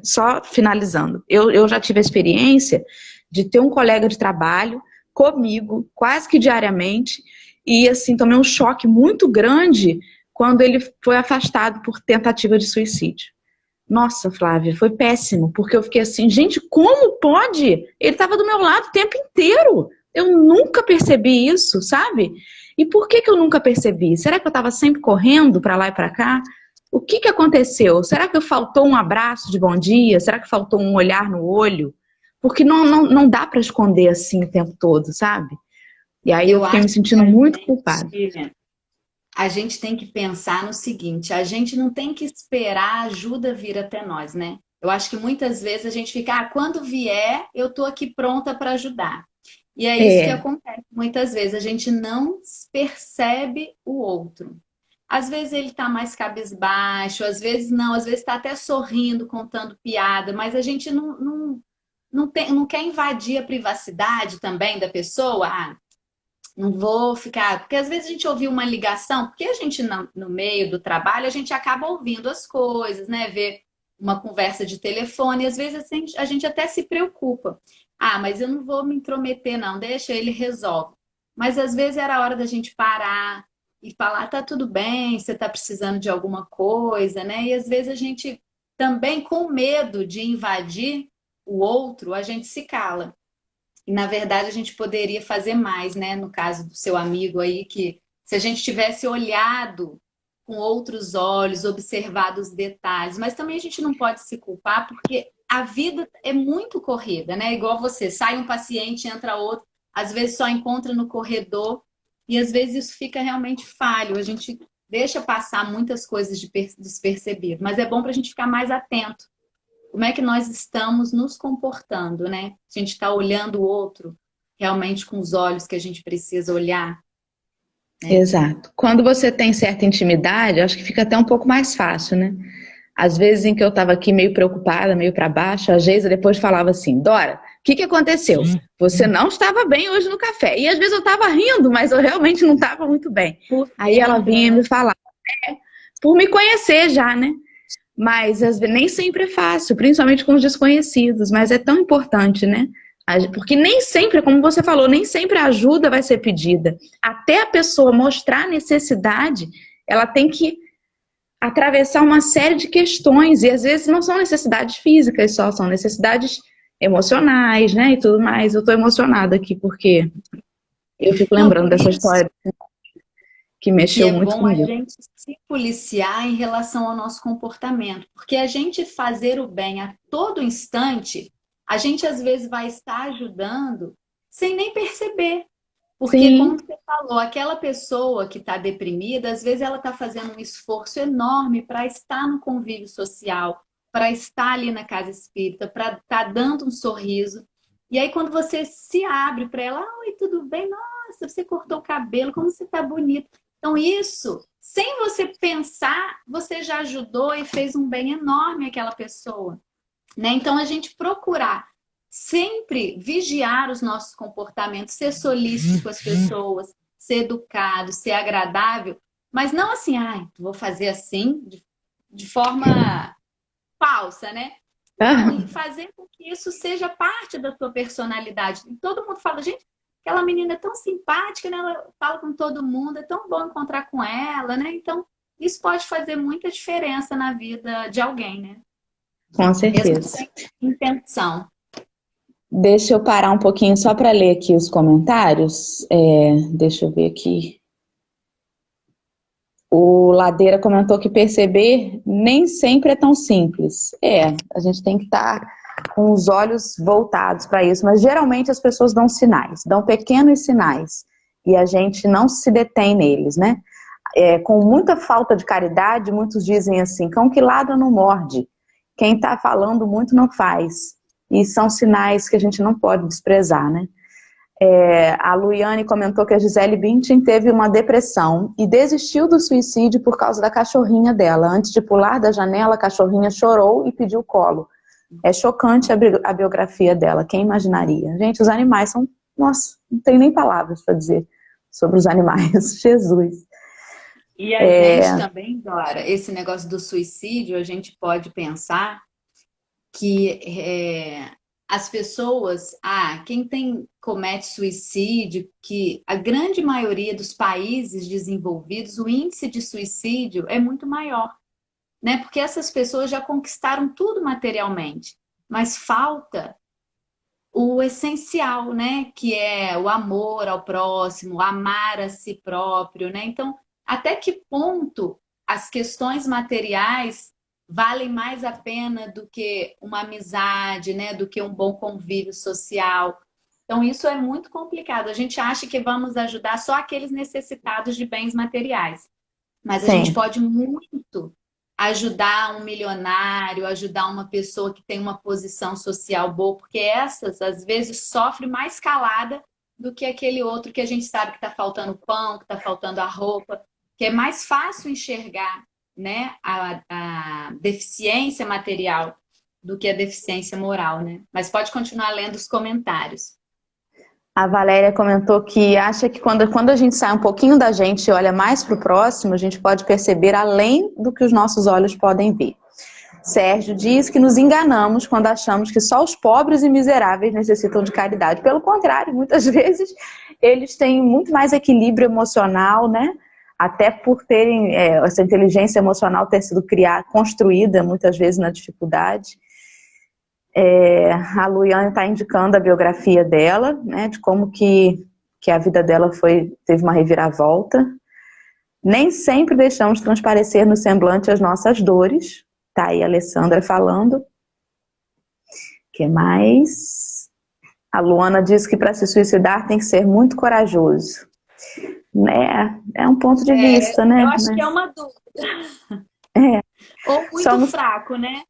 só finalizando. Eu já tive a experiência de ter um colega de trabalho comigo, quase que diariamente, e assim, tomei um choque muito grande quando ele foi afastado por tentativa de suicídio. Nossa, Flávia, foi péssimo, porque eu fiquei assim, gente, como pode? Ele estava do meu lado o tempo inteiro. Eu nunca percebi isso, sabe? E por que eu nunca percebi? Será que eu estava sempre correndo para lá e para cá? O que aconteceu? Será que faltou um abraço de bom dia? Será que faltou um olhar no olho? Porque não dá para esconder assim o tempo todo, sabe? E aí eu eu fiquei acho me sentindo muito culpada. que a gente tem que pensar no seguinte: a gente não tem que esperar a ajuda vir até nós, né? Eu acho que muitas vezes a gente fica, quando vier, eu tô aqui pronta para ajudar. E é isso que É, acontece. Muitas vezes a gente não percebe o outro. Às vezes ele tá mais cabisbaixo, às vezes não, às vezes tá até sorrindo, contando piada, mas a gente não quer invadir a privacidade também da pessoa. Não vou ficar. Porque às vezes a gente ouviu uma ligação, porque a gente, no meio do trabalho, a gente acaba ouvindo as coisas, né? Ver uma conversa de telefone, e às vezes a gente até se preocupa. Mas eu não vou me intrometer, não, deixa ele resolve. Mas às vezes era a hora da gente parar e falar: tá tudo bem, você tá precisando de alguma coisa, né? E às vezes a gente também, com medo de invadir o outro, a gente se cala. E, na verdade, a gente poderia fazer mais, né? No caso do seu amigo aí, que se a gente tivesse olhado com outros olhos, observado os detalhes, mas também a gente não pode se culpar, porque a vida é muito corrida, né? Igual você, sai um paciente, entra outro, às vezes só encontra no corredor, e às vezes isso fica realmente falho. A gente deixa passar muitas coisas despercebido, mas é bom para a gente ficar mais atento. Como é que nós estamos nos comportando, né? A gente está olhando o outro realmente com os olhos que a gente precisa olhar, né? exato. Quando você tem certa intimidade, acho que fica até um pouco mais fácil, né? Às vezes em que eu estava aqui meio preocupada, meio para baixo, a Geisa depois falava assim: Dora, o que aconteceu? Você não estava bem hoje no café. E às vezes eu estava rindo, mas eu realmente não estava muito bem. Por Aí ela dentro, vinha né? me falar, por me conhecer já, né? Mas nem sempre é fácil, principalmente com os desconhecidos, mas é tão importante, né? Porque nem sempre, como você falou, nem sempre a ajuda vai ser pedida. Até a pessoa mostrar necessidade, ela tem que atravessar uma série de questões, e às vezes não são necessidades físicas só, são necessidades emocionais, né, e tudo mais. Eu tô emocionada aqui, porque eu fico Não, lembrando por dessa isso história que que mexeu é muito bom a comigo. gente se policiar em relação ao nosso comportamento, porque a gente fazer o bem a todo instante, a gente às vezes vai estar ajudando sem nem perceber. Porque, como Sim, você falou, aquela pessoa que está deprimida, às vezes ela está fazendo um esforço enorme para estar no convívio social, para estar ali na casa espírita, para estar dando um sorriso. E aí, quando você se abre para ela, oi, tudo bem? Nossa, você cortou o cabelo, como você está bonito. Então, isso, sem você pensar, você já ajudou e fez um bem enorme àquela pessoa, né? Então, a gente procurar sempre vigiar os nossos comportamentos, ser solícito com as pessoas, ser educado, ser agradável, mas não assim, ai, vou fazer assim, de forma falsa, né? Não, e fazer com que isso seja parte da tua personalidade. E todo mundo fala, gente, aquela menina é tão simpática, né? Ela fala com todo mundo, é tão bom encontrar com ela, né? Então, isso pode fazer muita diferença na vida de alguém, né? com Mesmo certeza. sem intenção. Deixa eu parar um pouquinho só para ler aqui os comentários. Deixa eu ver aqui. O Ladeira comentou que perceber nem sempre é tão simples. A gente tem que estar com os olhos voltados para isso, mas geralmente as pessoas dão sinais, dão pequenos sinais, e a gente não se detém neles, né? Com muita falta de caridade, muitos dizem assim, cão que ladra não morde, quem está falando muito não faz, e são sinais que a gente não pode desprezar, né? A Luiane comentou que a Gisele Bündchen teve uma depressão e desistiu do suicídio por causa da cachorrinha dela. Antes de pular da janela, a cachorrinha chorou e pediu colo. É chocante a biografia dela, quem imaginaria? Gente, os animais são... Nossa, não tem nem palavras para dizer sobre os animais. Jesus. E a gente também, Dora, esse negócio do suicídio, a gente pode pensar que as pessoas, quem comete suicídio, que a grande maioria dos países desenvolvidos, o índice de suicídio é muito maior, né? Porque essas pessoas já conquistaram tudo materialmente, mas falta o essencial, né? Que é o amor ao próximo, amar a si próprio, né? Então, até que ponto as questões materiais valem mais a pena do que uma amizade, né? Do que um bom convívio social. Então, isso é muito complicado. A gente acha que vamos ajudar só aqueles necessitados de bens materiais, mas a gente Sim. pode muito ajudar um milionário, ajudar uma pessoa que tem uma posição social boa, porque essas, às vezes, sofrem mais calada do que aquele outro que a gente sabe que está faltando pão, que está faltando a roupa, que é mais fácil enxergar, né, a deficiência material do que a deficiência moral, né? Mas pode continuar lendo os comentários. A Valéria comentou que acha que quando a gente sai um pouquinho da gente e olha mais para o próximo, a gente pode perceber além do que os nossos olhos podem ver. Sérgio diz que nos enganamos quando achamos que só os pobres e miseráveis necessitam de caridade. Pelo contrário, muitas vezes eles têm muito mais equilíbrio emocional, né? Até por terem essa inteligência emocional ter sido construída muitas vezes na dificuldade. A Luiane está indicando a biografia dela, né? De como que a vida dela teve uma reviravolta. Nem sempre deixamos transparecer no semblante as nossas dores. Tá aí a Alessandra falando. Que mais? A Luana diz que para se suicidar tem que ser muito corajoso. É um ponto de vista, Eu né? acho que é Mas, uma dúvida. é, Ou muito somos, fraco, né?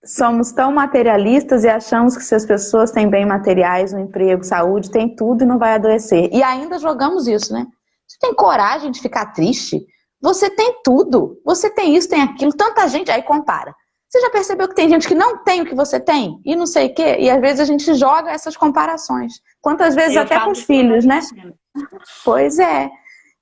somos tão materialistas e achamos que se as pessoas têm bem materiais, um emprego, saúde, tem tudo e não vai adoecer. E ainda jogamos isso, né? Você tem coragem de ficar triste? Você tem tudo. Você tem isso, tem aquilo. Tanta gente aí compara. Você já percebeu que tem gente que não tem o que você tem? E não sei o quê? E às vezes a gente joga essas comparações. Quantas vezes Eu até com falo os isso com a filhos, né? Valentina. Pois é.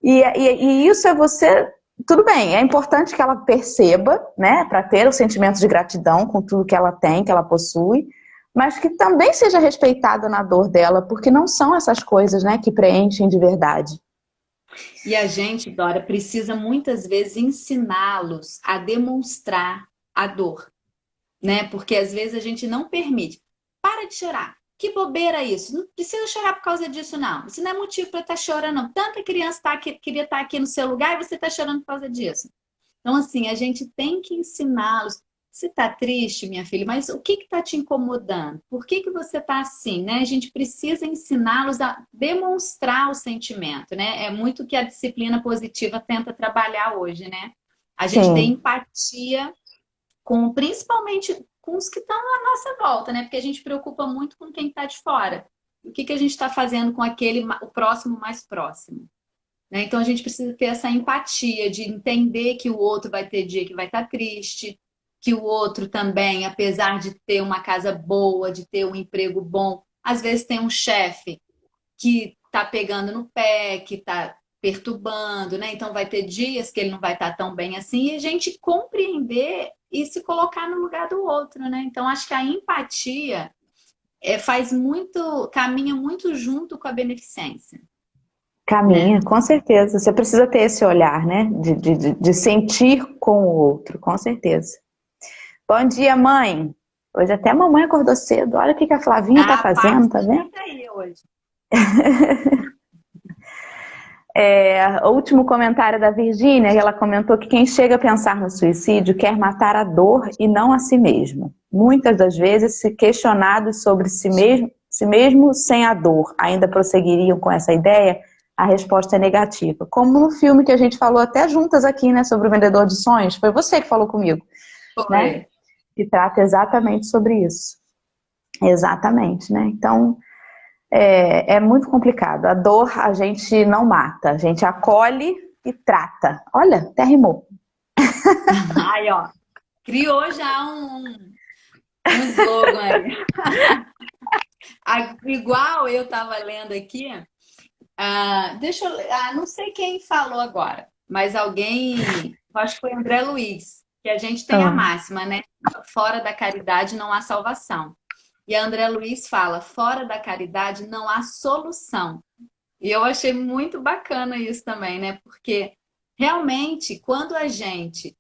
E isso é você. Tudo bem, é importante que ela perceba, né, para ter o sentimento de gratidão com tudo que ela tem, que ela possui, mas que também seja respeitada na dor dela, porque não são essas coisas, né, que preenchem de verdade. E a gente, Dora, precisa muitas vezes ensiná-los a demonstrar a dor, né? Porque às vezes a gente não permite. Para de chorar. Que bobeira isso. Não precisa chorar por causa disso, não. Isso não é motivo para estar chorando, não. Tanta criança queria estar aqui no seu lugar e você está chorando por causa disso. Então, assim, a gente tem que ensiná-los. você tá triste, minha filha, mas o que que tá te incomodando? Por que que você tá assim, né? A gente precisa ensiná-los a demonstrar o sentimento, né? É muito o que a disciplina positiva tenta trabalhar hoje, né? A gente tem Sim, empatia com, principalmente com os que estão à nossa volta, né? Porque a gente preocupa muito com quem está de fora. O que que a gente está fazendo com aquele, o próximo mais próximo, né? Então a gente precisa ter essa empatia de entender que o outro vai ter dia que vai estar triste, que o outro também, apesar de ter uma casa boa, de ter um emprego bom, às vezes tem um chefe que está pegando no pé, que está perturbando, né? Então vai ter dias que ele não vai estar tão bem assim, e a gente compreender e se colocar no lugar do outro, né? Então acho que a empatia faz muito, caminha muito junto com a beneficência, né? caminha, com certeza. Você precisa ter esse olhar, né? De sentir com o outro, com certeza. Bom dia, mãe. Hoje até a mamãe acordou cedo. Olha o que que a Flavinha tá A fazendo, tá vendo? Patinha tá aí hoje. O último comentário da Virgínia, ela comentou que quem chega a pensar no suicídio quer matar a dor e não a si mesmo. Muitas das vezes, se questionados sobre si mesmo sem a dor, ainda prosseguiriam com essa ideia, a resposta é negativa. Como no filme que a gente falou até juntas aqui, né, sobre o Vendedor de Sonhos, foi você que falou comigo, né? Foi. Que trata exatamente sobre isso. Exatamente, né? Então, é muito complicado. A dor a gente não mata, a gente acolhe e trata. Olha, até rimou. Aí, ó, criou já um slogan aí. Igual eu estava lendo aqui, deixa eu ler, não sei quem falou agora, mas alguém, acho que foi André Luiz, que a gente tem a Ah, máxima, né? Fora da caridade não há salvação. E André Luiz fala, fora da caridade não há solução. E eu achei muito bacana isso também, né? Porque realmente, quando a gente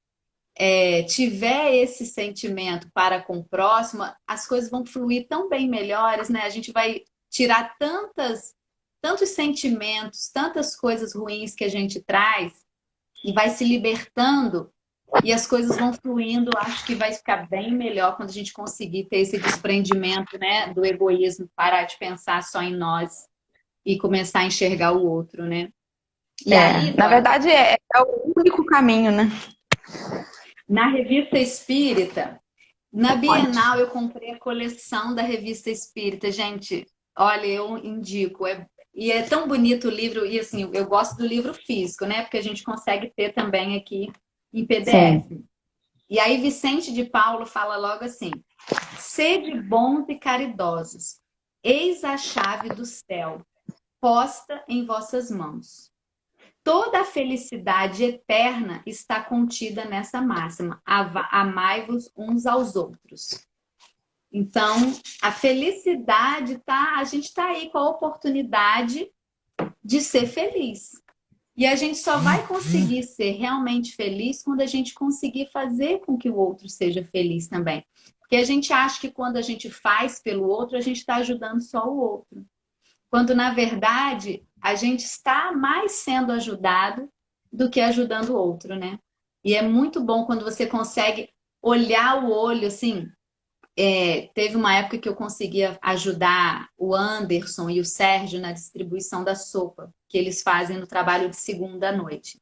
tiver esse sentimento para com o próximo, as coisas vão fluir tão bem melhores, né? A gente vai tirar tantos sentimentos, tantas coisas ruins que a gente traz e vai se libertando e as coisas vão fluindo. Acho que vai ficar bem melhor quando a gente conseguir ter esse desprendimento, né, do egoísmo, parar de pensar só em nós e começar a enxergar o outro, né? E aí, na Dora, verdade é o único caminho, né? na revista Espírita, na Pode. Bienal eu comprei a coleção da Revista Espírita. Gente, olha, eu indico. E é tão bonito o livro, e assim, eu gosto do livro físico, né? Porque a gente consegue ter também aqui em Sim. PDF. E aí Vicente de Paulo fala logo assim: sede bons e caridosos, eis a chave do céu, posta em vossas mãos. Toda a felicidade eterna está contida nessa máxima: amai-vos uns aos outros. Então, a felicidade tá, a gente está aí com a oportunidade de ser feliz. E a gente só vai conseguir ser realmente feliz quando a gente conseguir fazer com que o outro seja feliz também. Porque a gente acha que quando a gente faz pelo outro, a gente está ajudando só o outro. Quando, na verdade, a gente está mais sendo ajudado do que ajudando o outro, né? E é muito bom quando você consegue olhar o olho assim. Teve uma época que eu conseguia ajudar o Anderson e o Sérgio na distribuição da sopa que eles fazem no trabalho de segunda à noite.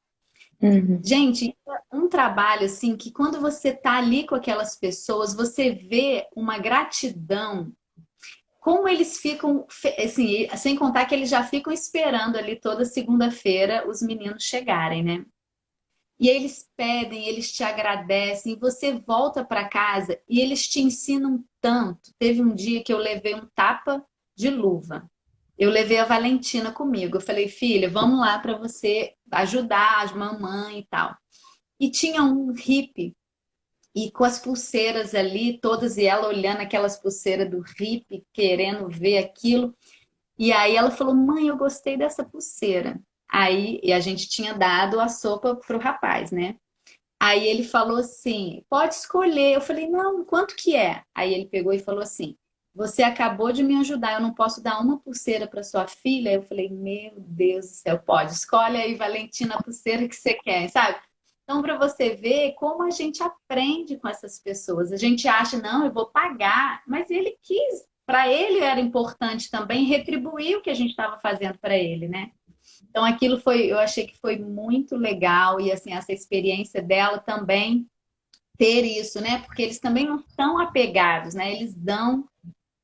Uhum. Gente, um trabalho assim que quando você está ali com aquelas pessoas, você vê uma gratidão, como eles ficam, assim, sem contar que eles já ficam esperando ali toda segunda-feira os meninos chegarem, né? E eles pedem, eles te agradecem, e você volta para casa e eles te ensinam tanto. Teve um dia que eu levei um tapa de luva. Eu levei a Valentina comigo. Eu falei, filha, vamos lá para você ajudar as mamães e tal. E tinha um hippie, e com as pulseiras ali, todas, e ela olhando aquelas pulseiras do hippie, querendo ver aquilo. E aí ela falou, mãe, eu gostei dessa pulseira. Aí, e a gente tinha dado a sopa pro rapaz, né? Aí ele falou assim: pode escolher. Eu falei: não, quanto que é? Aí ele pegou e falou assim: você acabou de me ajudar, eu não posso dar uma pulseira para sua filha? Eu falei: meu Deus do céu, pode, escolhe aí, Valentina, a pulseira que você quer, sabe? Então, para você ver como a gente aprende com essas pessoas. A gente acha, não, eu vou pagar, mas ele quis, para ele era importante também retribuir o que a gente estava fazendo para ele, né? Então, aquilo foi, eu achei que foi muito legal e assim, essa experiência dela também ter isso, né? Porque eles também não estão apegados, né? Eles dão,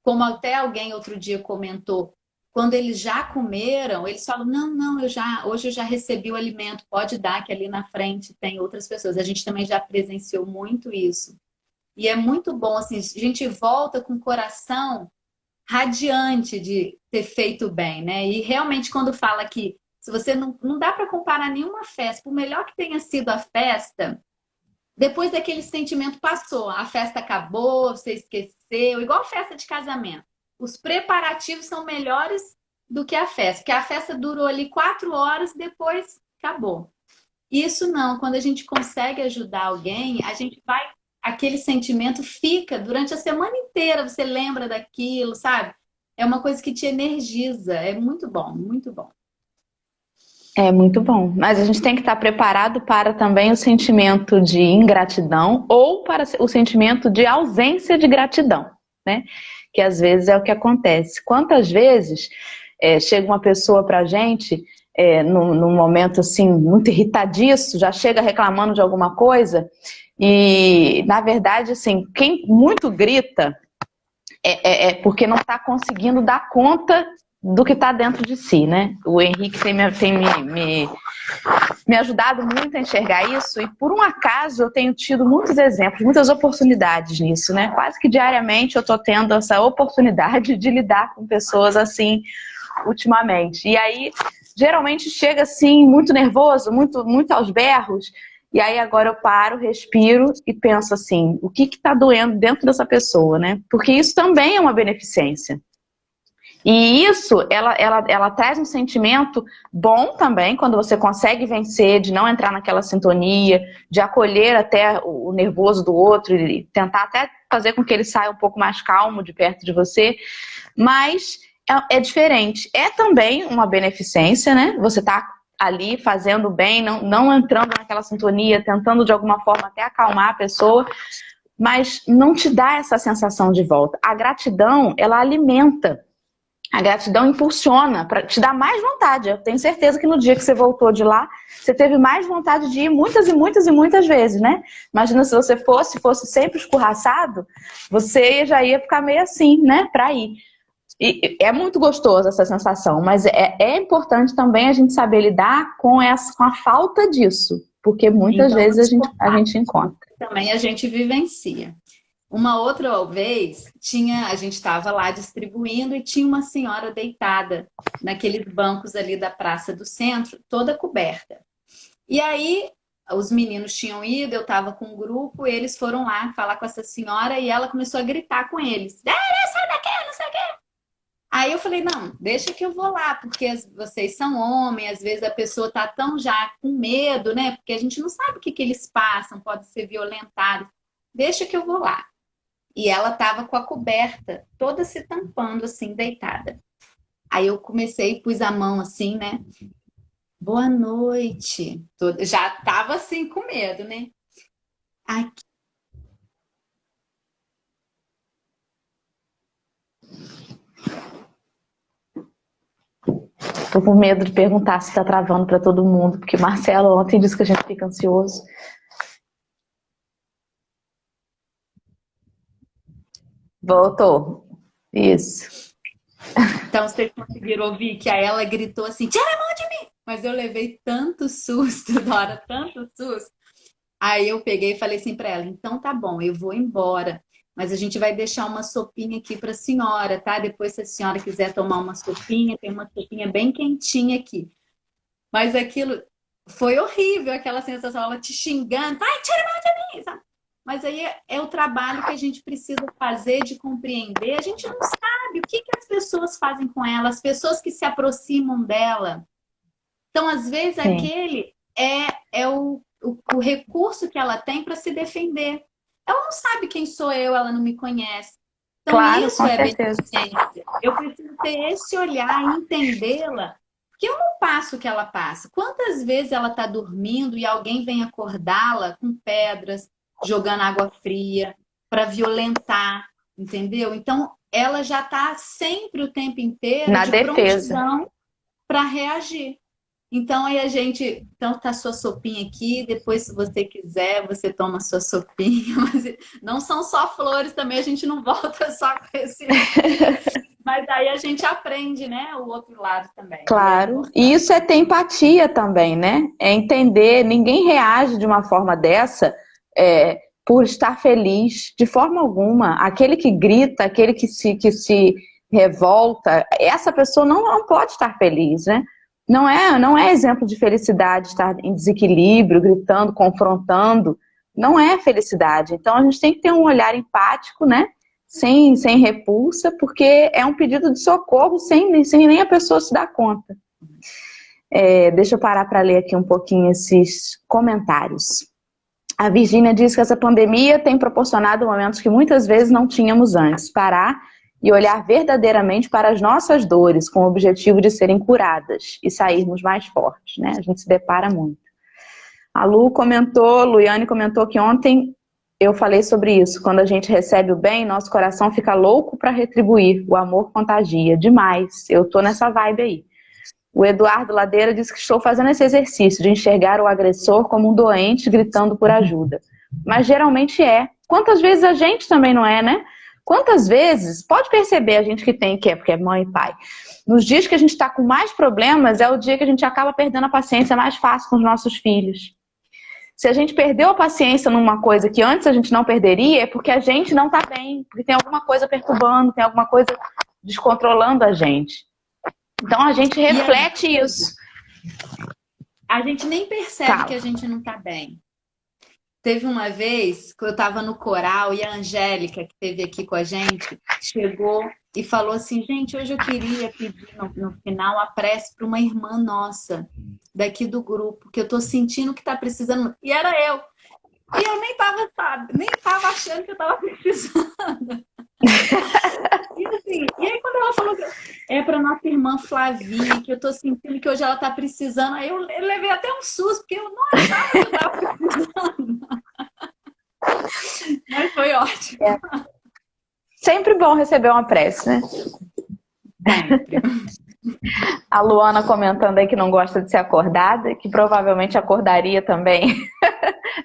como até alguém outro dia comentou, quando eles já comeram, eles falam: não, não, hoje eu já recebi o alimento, pode dar que ali na frente tem outras pessoas. A gente também já presenciou muito isso. E é muito bom, assim, a gente volta com o coração radiante de ter feito bem, né? E realmente quando fala que se você não dá para comparar nenhuma festa, por melhor que tenha sido a festa, depois daquele sentimento passou, a festa acabou, você esqueceu, igual a festa de casamento. Os preparativos são melhores do que a festa, porque a festa durou ali 4 horas, depois acabou. Isso não, quando a gente consegue ajudar alguém, a gente vai, aquele sentimento fica durante a semana inteira, você lembra daquilo, sabe? É uma coisa que te energiza, é muito bom, muito bom. É muito bom, mas a gente tem que estar preparado para também o sentimento de ingratidão ou para o sentimento de ausência de gratidão, né? Que às vezes é o que acontece. Quantas vezes chega uma pessoa para a gente num momento assim muito irritadiço, já chega reclamando de alguma coisa e na verdade assim quem muito grita é porque não está conseguindo dar conta do que está dentro de si, né? O Henrique tem me ajudado muito a enxergar isso e por um acaso eu tenho tido muitos exemplos, muitas oportunidades nisso, né? Quase que diariamente eu estou tendo essa oportunidade de lidar com pessoas assim ultimamente. E aí, geralmente chega assim, muito nervoso, muito aos berros, e aí agora eu paro, respiro e penso assim, o que está doendo dentro dessa pessoa, né? Porque isso também é uma beneficência. E isso, ela traz um sentimento bom também, quando você consegue vencer, de não entrar naquela sintonia, de acolher até o nervoso do outro e tentar até fazer com que ele saia um pouco mais calmo de perto de você. Mas é diferente. É também uma beneficência, né? Você está ali fazendo bem, não entrando naquela sintonia, tentando de alguma forma até acalmar a pessoa, mas não te dá essa sensação de volta. A gratidão, ela alimenta. A gratidão impulsiona, para te dar mais vontade. Eu tenho certeza que no dia que você voltou de lá, você teve mais vontade de ir muitas e muitas e muitas vezes, né? Imagina se você fosse sempre escorraçado, você já ia ficar meio assim, né? Para ir. E é muito gostoso essa sensação, mas é importante também a gente saber lidar com a falta disso, porque muitas Então, vezes a gente encontra. também a gente vivencia. Uma outra vez, a gente estava lá distribuindo e tinha uma senhora deitada naqueles bancos ali da praça do centro, toda coberta. E aí, os meninos tinham ido, eu estava com um grupo, eles foram lá falar com essa senhora e ela começou a gritar com eles. Sai daqui, não sei o quê. Aí eu falei, não, deixa que eu vou lá, porque vocês são homens, às vezes a pessoa tá tão já com medo, né? Porque a gente não sabe o que que eles passam, pode ser violentado. Deixa que eu vou lá. E ela estava com a coberta toda se tampando, assim, deitada. Aí eu comecei, pus a mão assim, né? Boa noite. Já tava assim com medo, né? Aqui. Tô com medo de perguntar se tá travando para todo mundo, porque Marcelo ontem disse que a gente fica ansioso. Voltou. Isso. Então vocês conseguiram ouvir que aí ela gritou assim: tira a mão de mim! Mas eu levei tanto susto, Dora, tanto susto. Aí eu peguei e falei assim para ela: então tá bom, eu vou embora. Mas a gente vai deixar uma sopinha aqui para a senhora, tá? Depois, se a senhora quiser tomar uma sopinha, tem uma sopinha bem quentinha aqui. Mas aquilo foi horrível, aquela sensação, ela te xingando, vai, tira a mão de mim, sabe? Mas aí é o trabalho que a gente precisa fazer de compreender. A gente não sabe o que que as pessoas fazem com ela, as pessoas que se aproximam dela. Então, às vezes, Sim. aquele é o recurso que ela tem para se defender. Ela não sabe quem sou eu, ela não me conhece. Então, Claro, isso com é certeza. beneficência. Eu preciso ter esse olhar e entendê-la Porque eu não passo o que ela passa. Quantas vezes ela está dormindo e alguém vem acordá-la com pedras, jogando água fria, para violentar, entendeu? Então, ela já está sempre o tempo inteiro Na de defesa. prontidão para reagir. Então, aí a gente... Então, tá a sua sopinha aqui. Depois, se você quiser, você toma a sua sopinha. Mas não são só flores também. A gente não volta só com esse... Mas aí a gente aprende, né? O outro lado também. Claro. E isso é ter empatia também, né? É entender. Ninguém reage de uma forma dessa por estar feliz, de forma alguma. Aquele que grita, aquele que se revolta, essa pessoa não pode estar feliz, né? Não é exemplo de felicidade estar em desequilíbrio, gritando, confrontando. Não é felicidade. Então a gente tem que ter um olhar empático, né? Sem repulsa, porque é um pedido de socorro sem nem a pessoa se dar conta. Deixa eu parar para ler aqui um pouquinho esses comentários. A Virgínia diz que essa pandemia tem proporcionado momentos que muitas vezes não tínhamos antes. Parar e olhar verdadeiramente para as nossas dores, com o objetivo de serem curadas e sairmos mais fortes, né? A gente se depara muito. A Luiane comentou que ontem eu falei sobre isso. Quando a gente recebe o bem, nosso coração fica louco para retribuir. O amor contagia demais. Eu tô nessa vibe aí. O Eduardo Ladeira disse que estou fazendo esse exercício de enxergar o agressor como um doente gritando por ajuda. Mas geralmente é. Quantas vezes a gente também não é, né? Quantas vezes, pode perceber a gente que é porque é mãe e pai. Nos dias que a gente está com mais problemas, é o dia que a gente acaba perdendo a paciência mais fácil com os nossos filhos. Se a gente perdeu a paciência numa coisa que antes a gente não perderia, é porque a gente não está bem, porque tem alguma coisa perturbando, tem alguma coisa descontrolando a gente. Então a gente reflete isso. A gente nem percebe que a gente não está bem. Teve uma vez que eu estava no coral e a Angélica, que esteve aqui com a gente, chegou e falou assim: gente, hoje eu queria pedir no final a prece para uma irmã nossa daqui do grupo, que eu tô sentindo que tá precisando. E era eu. E eu nem tava achando que eu tava precisando. E aí quando ela falou que é para nossa irmã Flavinha, que eu tô sentindo que hoje ela tá precisando, aí eu levei até um susto, porque eu não achava que eu tava precisando. Mas foi ótimo. Sempre bom receber uma prece, né? Sempre. A Luana comentando aí que não gosta de ser acordada, que provavelmente acordaria também.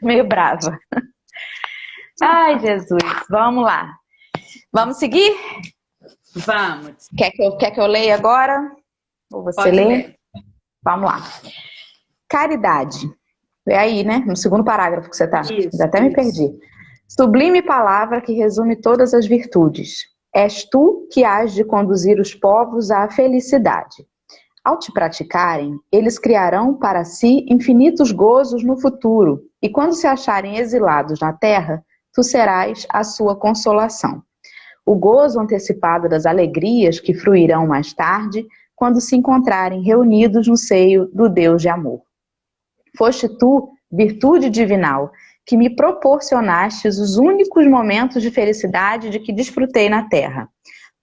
Meio brava. Ai, Jesus. Vamos lá. Vamos seguir? Vamos. Quer que eu leia agora? Ou você Pode lê? ler. Vamos lá. Caridade. É aí, né? No segundo parágrafo que você está. Já até me perdi. Sublime palavra que resume todas as virtudes. És tu que hás de conduzir os povos à felicidade. Ao te praticarem, eles criarão para si infinitos gozos no futuro, e quando se acharem exilados na terra, tu serás a sua consolação. O gozo antecipado das alegrias que fruirão mais tarde, quando se encontrarem reunidos no seio do Deus de amor. Foste tu, virtude divinal, que me proporcionastes os únicos momentos de felicidade de que desfrutei na terra.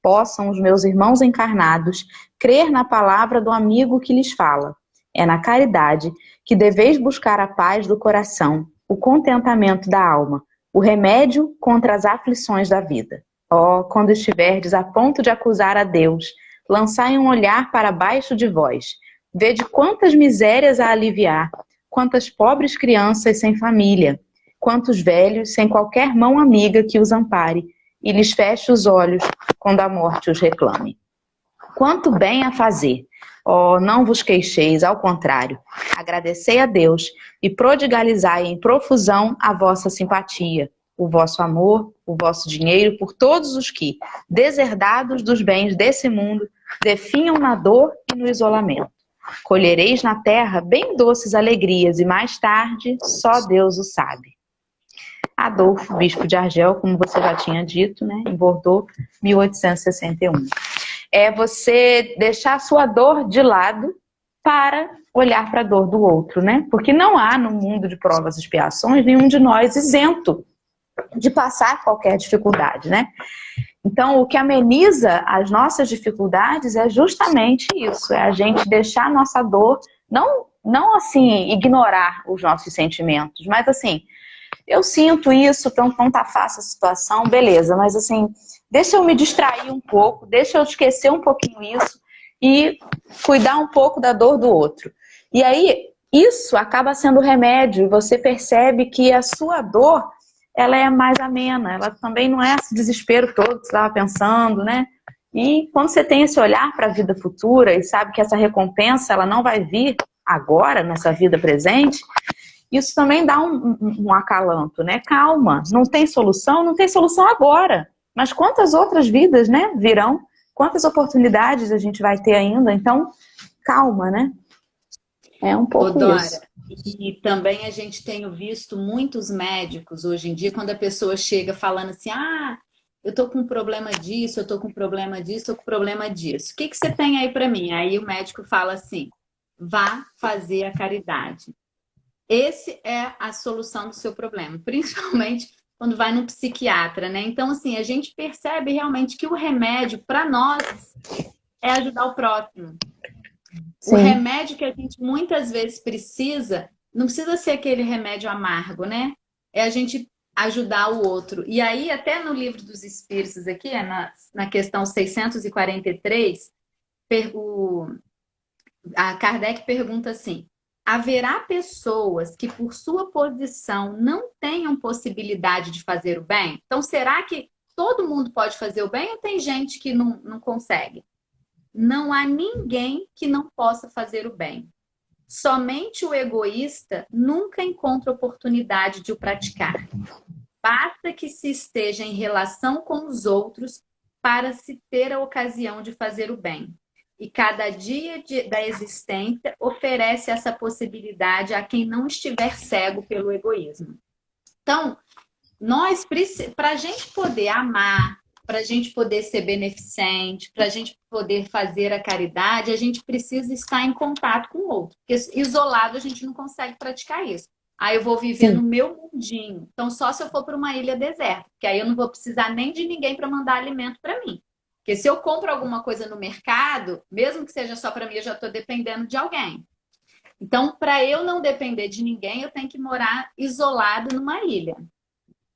Possam os meus irmãos encarnados crer na palavra do amigo que lhes fala. É na caridade que deveis buscar a paz do coração, o contentamento da alma, o remédio contra as aflições da vida. Quando estiverdes a ponto de acusar a Deus, lançai um olhar para baixo de vós. Vede quantas misérias a aliviar, quantas pobres crianças sem família, quantos velhos sem qualquer mão amiga que os ampare, e lhes feche os olhos quando a morte os reclame. Quanto bem a fazer! Não vos queixeis, ao contrário, agradecei a Deus e prodigalizai em profusão a vossa simpatia, o vosso amor, o vosso dinheiro por todos os que, deserdados dos bens desse mundo, definham na dor e no isolamento. Colhereis na terra bem doces alegrias e mais tarde só Deus o sabe. Adolfo, bispo de Argel, como você já tinha dito, né, em Bordeaux, 1861. É você deixar a sua dor de lado para olhar para a dor do outro, né? Porque não há no mundo de provas e expiações nenhum de nós isento de passar qualquer dificuldade, né? Então, o que ameniza as nossas dificuldades é justamente isso, é a gente deixar a nossa dor, não assim, ignorar os nossos sentimentos, mas assim, eu sinto isso, então não tá fácil a situação, beleza, mas assim, deixa eu me distrair um pouco, deixa eu esquecer um pouquinho isso e cuidar um pouco da dor do outro. E aí, isso acaba sendo remédio, você percebe que a sua dor, ela é mais amena, ela também não é esse desespero todo que você estava pensando, né? E quando você tem esse olhar para a vida futura e sabe que essa recompensa, ela não vai vir agora, nessa vida presente, isso também dá um acalanto, né? Calma, não tem solução? Não tem solução agora. Mas quantas outras vidas, né, virão? Quantas oportunidades a gente vai ter ainda? Então, calma, né? É um Ô, pouco Dora, isso. e também a gente tem visto muitos médicos hoje em dia, quando a pessoa chega falando assim, ah, eu tô com um problema disso, eu tô com um problema disso, eu tô com um problema disso. O que que você tem aí para mim? Aí o médico fala assim, vá fazer a caridade. Esse é a solução do seu problema, principalmente quando vai no psiquiatra, né? Então, assim, a gente percebe realmente que o remédio para nós é ajudar o próximo. O Sim. remédio que a gente muitas vezes precisa, não precisa ser aquele remédio amargo, né? É a gente ajudar o outro. E aí, até no livro dos Espíritos aqui, na questão 643, a Kardec pergunta assim: haverá pessoas que, por sua posição, não tenham possibilidade de fazer o bem? Então, será que todo mundo pode fazer o bem ou tem gente que não consegue? Não há ninguém que não possa fazer o bem. Somente o egoísta nunca encontra oportunidade de o praticar. Basta que se esteja em relação com os outros para se ter a ocasião de fazer o bem. E cada dia da existência oferece essa possibilidade a quem não estiver cego pelo egoísmo. Então, nós, para a gente poder amar, para a gente poder ser beneficente, para a gente poder fazer a caridade, a gente precisa estar em contato com o outro. Porque isolado a gente não consegue praticar isso. Aí eu vou viver Sim. no meu mundinho. Então, só se eu for para uma ilha deserta, porque aí eu não vou precisar nem de ninguém para mandar alimento para mim. Porque se eu compro alguma coisa no mercado, mesmo que seja só para mim, eu já estou dependendo de alguém. Então, para eu não depender de ninguém, eu tenho que morar isolado numa ilha.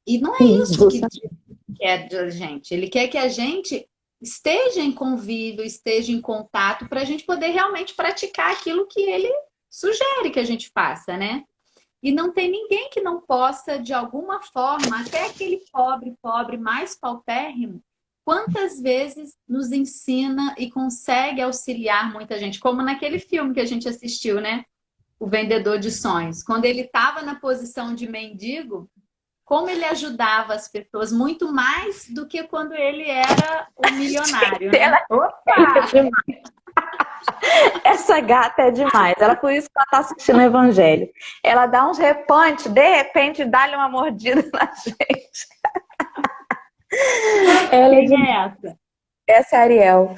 E não é Sim, isso que justa. Deus quer da gente. Ele quer que a gente esteja em convívio, esteja em contato, para a gente poder realmente praticar aquilo que ele sugere que a gente faça, né? E não tem ninguém que não possa, de alguma forma, até aquele pobre mais paupérrimo, quantas vezes nos ensina e consegue auxiliar muita gente, como naquele filme que a gente assistiu, né? O Vendedor de Sonhos. Quando ele estava na posição de mendigo, como ele ajudava as pessoas muito mais do que quando ele era o milionário, né? Ela é Opa! demais. Essa gata é demais. Ela, por isso que ela tá assistindo o Evangelho. Ela dá uns repantes, de repente dá-lhe uma mordida na gente. Ela é Quem demais. é essa? Essa é a Ariel.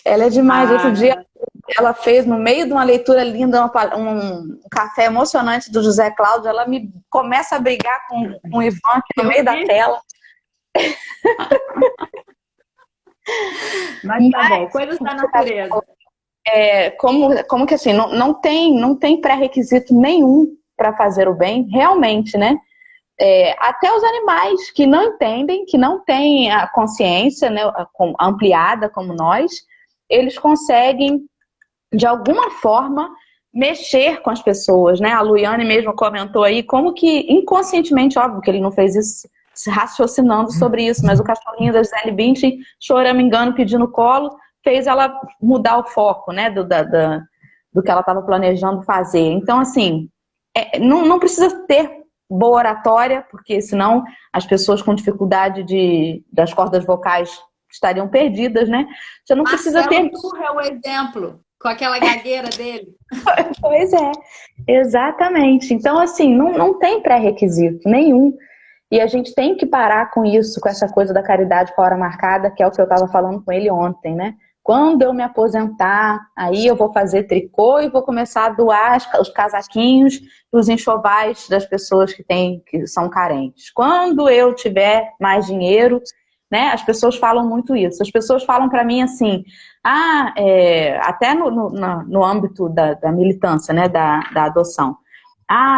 Ela é demais. Outro dia Ah, ela fez, no meio de uma leitura linda, um café emocionante do José Cláudio, ela me começa a brigar com o Ivan aqui no eu meio da vi, tela. mas tá bom. Coisas da natureza. Como que assim, não tem pré-requisito nenhum para fazer o bem, realmente, né? Até os animais que não entendem, que não têm a consciência, né, ampliada como nós, eles conseguem, de alguma forma, mexer com as pessoas, né? A Luiane mesmo comentou aí como que inconscientemente, óbvio que ele não fez isso raciocinando sobre isso, mas o cachorrinho da Gisele Bündchen, choramingando, pedindo colo, fez ela mudar o foco, né, do que ela estava planejando fazer. Então, assim, não precisa ter boa oratória, porque senão as pessoas com dificuldade das cordas vocais estariam perdidas, né? Você não precisa Marcelo ter. Turra é o exemplo, com aquela gagueira dele. Pois é, exatamente. Então, assim, não tem pré-requisito nenhum. E a gente tem que parar com isso, com essa coisa da caridade com a hora marcada, que é o que eu estava falando com ele ontem, né? Quando eu me aposentar, aí eu vou fazer tricô e vou começar a doar os casaquinhos, os enxovais das pessoas que são carentes. Quando eu tiver mais dinheiro, né? As pessoas falam muito isso. As pessoas falam para mim assim, até no âmbito da militância, né? Da adoção.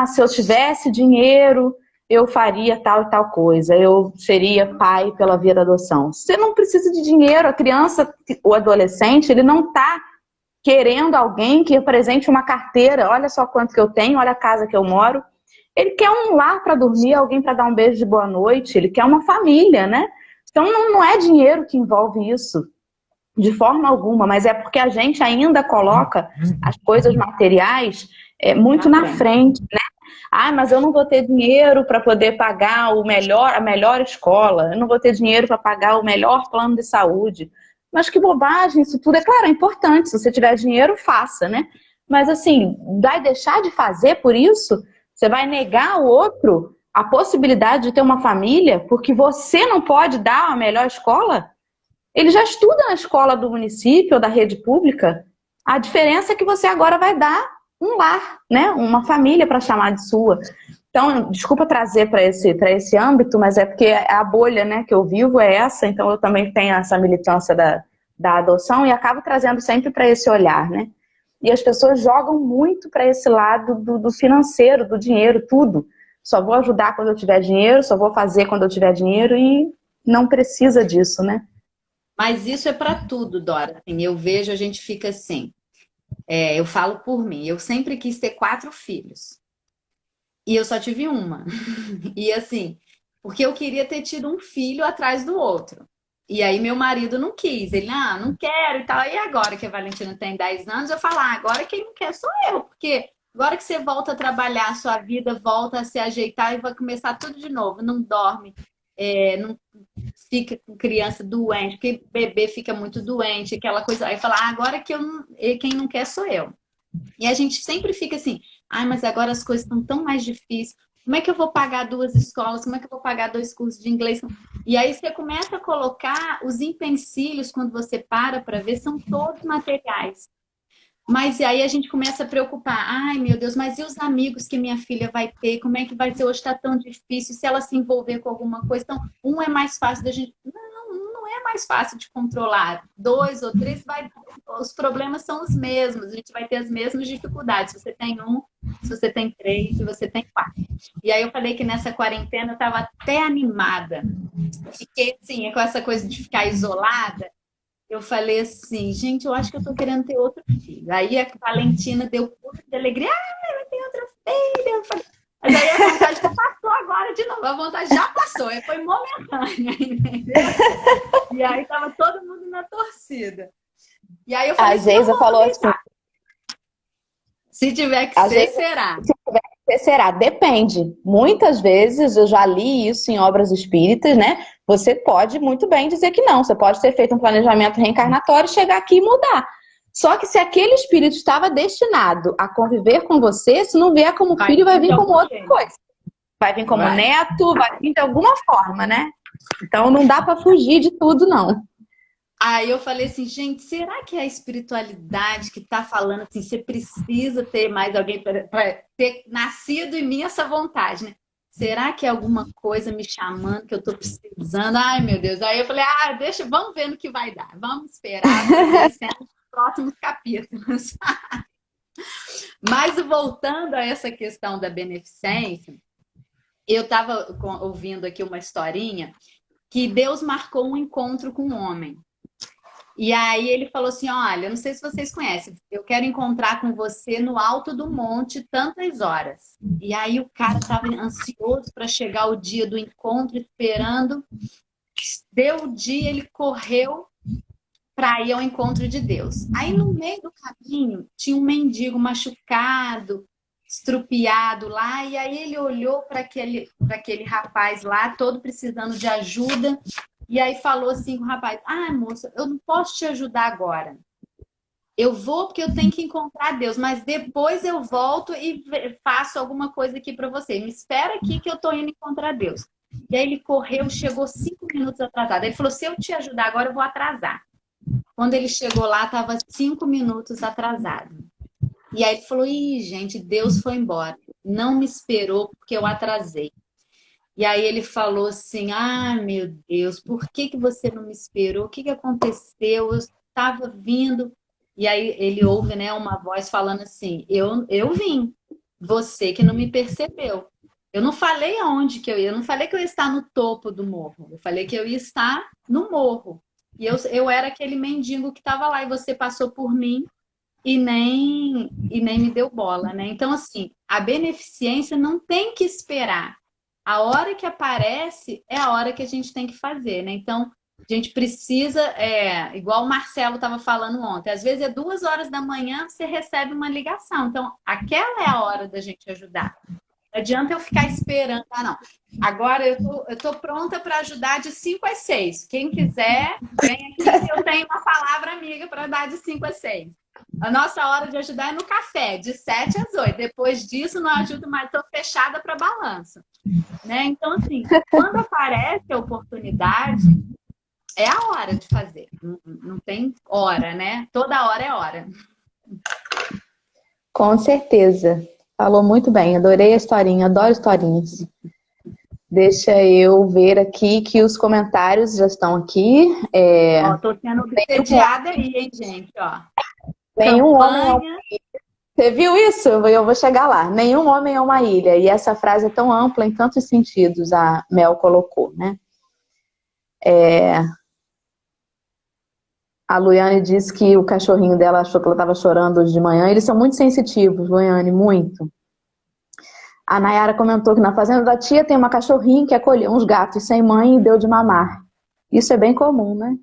Se eu tivesse dinheiro, eu faria tal e tal coisa, eu seria pai pela via da adoção. Você não precisa de dinheiro, a criança, o adolescente, ele não está querendo alguém que apresente uma carteira, olha só quanto que eu tenho, olha a casa que eu moro. Ele quer um lar para dormir, alguém para dar um beijo de boa noite, ele quer uma família, né? Então não é dinheiro que envolve isso, de forma alguma, mas é porque a gente ainda coloca as coisas materiais muito na frente, né? Mas eu não vou ter dinheiro para poder pagar a melhor escola, eu não vou ter dinheiro para pagar o melhor plano de saúde. Mas que bobagem, isso tudo é claro, é importante. Se você tiver dinheiro, faça, né? Mas assim, vai deixar de fazer por isso? Você vai negar ao outro a possibilidade de ter uma família porque você não pode dar a melhor escola? Ele já estuda na escola do município ou da rede pública. A diferença é que você agora vai dar um lar, né? Uma família para chamar de sua. Então, desculpa trazer para esse âmbito, mas é porque a bolha, né, que eu vivo é essa, então eu também tenho essa militância da adoção e acabo trazendo sempre para esse olhar, né? E as pessoas jogam muito para esse lado do financeiro, do dinheiro, tudo. Só vou ajudar quando eu tiver dinheiro, só vou fazer quando eu tiver dinheiro e não precisa disso, né? Mas isso é para tudo, Dora. Assim, eu vejo, a gente fica assim. Eu falo por mim, eu sempre quis ter 4 filhos. E eu só tive uma. E assim, porque eu queria ter tido um filho atrás do outro. E aí meu marido não quis. Ele, não quero e tal. E agora que a Valentina tem 10 anos, eu falo, agora quem não quer sou eu. Porque agora que você volta a trabalhar, sua vida volta a se ajeitar e vai começar tudo de novo. Não dorme, não fica com criança doente, porque bebê fica muito doente, aquela coisa. Aí fala, agora que quem não quer sou eu. E a gente sempre fica assim, mas agora as coisas estão tão mais difíceis. Como é que eu vou pagar 2 escolas? Como é que eu vou pagar 2 cursos de inglês? E aí você começa a colocar os empecilhos, quando você para ver, são todos materiais. Mas aí a gente começa a preocupar. Ai, meu Deus, mas e os amigos que minha filha vai ter? Como é que vai ser? Hoje está tão difícil. Se ela se envolver com alguma coisa, então, um é mais fácil da gente. Não é mais fácil de controlar. 2 ou 3, os problemas são os mesmos. A gente vai ter as mesmas dificuldades. Se você tem 1, se você tem 3, se você tem 4. E aí eu falei que nessa quarentena eu estava até animada. Fiquei assim, com essa coisa de ficar isolada. Eu falei assim, gente, eu acho que eu tô querendo ter outro filho. Aí a Valentina deu pulo de alegria, eu tenho outro filho. Eu falei, mas aí a vontade já passou agora de novo, a vontade já passou, foi momentânea, entendeu? E aí tava todo mundo na torcida. E aí eu falei, Às vezes eu falo assim, se tiver que ser, será. Se tiver que ser, será. Depende. Muitas vezes, eu já li isso em obras espíritas, né? Você pode muito bem dizer que não. Você pode ter feito um planejamento reencarnatório e chegar aqui e mudar. Só que se aquele espírito estava destinado a conviver com você, se não vier como filho, vai vir como outra coisa. Vai vir como neto, vai vir de alguma forma, né? Então não dá para fugir de tudo, não. Aí eu falei assim, gente, será que é a espiritualidade que está falando assim, você precisa ter mais alguém para ter nascido em mim essa vontade, né? Será que é alguma coisa me chamando que eu estou precisando? Ai, meu Deus. Aí eu falei, vamos ver no que vai dar. Vamos esperar ver nos próximos capítulos. Mas voltando a essa questão da beneficência, eu estava ouvindo aqui uma historinha que Deus marcou um encontro com um homem. E aí ele falou assim, olha, não sei se vocês conhecem, eu quero encontrar com você no alto do monte tantas horas. E aí o cara estava ansioso para chegar o dia do encontro, esperando. Deu o dia, ele correu para ir ao encontro de Deus. Aí no meio do caminho tinha um mendigo machucado, estrupiado lá, e aí ele olhou para aquele rapaz lá, todo precisando de ajuda, e aí falou assim com o rapaz, moça, eu não posso te ajudar agora. Eu vou porque eu tenho que encontrar Deus, mas depois eu volto e faço alguma coisa aqui para você. Me espera aqui que eu tô indo encontrar Deus. E aí ele correu, chegou 5 minutos atrasado. Ele falou, se eu te ajudar agora, eu vou atrasar. Quando ele chegou lá, estava 5 minutos atrasado. E aí ele falou, gente, Deus foi embora. Não me esperou porque eu atrasei. E aí ele falou assim, ah, meu Deus, por que que você não me esperou? O que que aconteceu? Eu estava vindo. E aí ele ouve, né, uma voz falando assim, eu vim, você que não me percebeu. Eu não falei aonde que eu ia, eu não falei que eu ia estar no topo do morro, eu falei que eu ia estar no morro. E eu era aquele mendigo que estava lá e você passou por mim e nem me deu bola, né? Então, assim, a beneficência não tem que esperar. A hora que aparece é a hora que a gente tem que fazer, né? Então, a gente precisa, igual o Marcelo estava falando ontem, às vezes é 2 horas da manhã, você recebe uma ligação. Então, aquela é a hora da gente ajudar. Não adianta eu ficar esperando. Ah, não. Agora eu tô pronta para ajudar de 5 às 6. Quem quiser, vem aqui que eu tenho uma palavra amiga para dar de 5 às 6. A nossa hora de ajudar é no café, de 7 às 8. Depois disso, não ajudo mais, estou fechada para balanço. Né? Então, assim, quando aparece a oportunidade, é a hora de fazer. Não tem hora, né? Toda hora é hora. Com certeza. Falou muito bem, adorei a historinha, adoro historinhas. Deixa eu ver aqui que os comentários já estão aqui. Ó, tô sendo obsediada aí, hein, gente? Ó. Nenhum homem é uma... Campanha. Você viu isso? Eu vou chegar lá. Nenhum homem é uma ilha. E essa frase é tão ampla em tantos sentidos, a Mel colocou, né? A Luiane disse que o cachorrinho dela achou que ela estava chorando hoje de manhã. Eles são muito sensitivos, Luiane, muito. A Nayara comentou que na fazenda da tia tem uma cachorrinha que acolheu uns gatos sem mãe e deu de mamar. Isso é bem comum, né?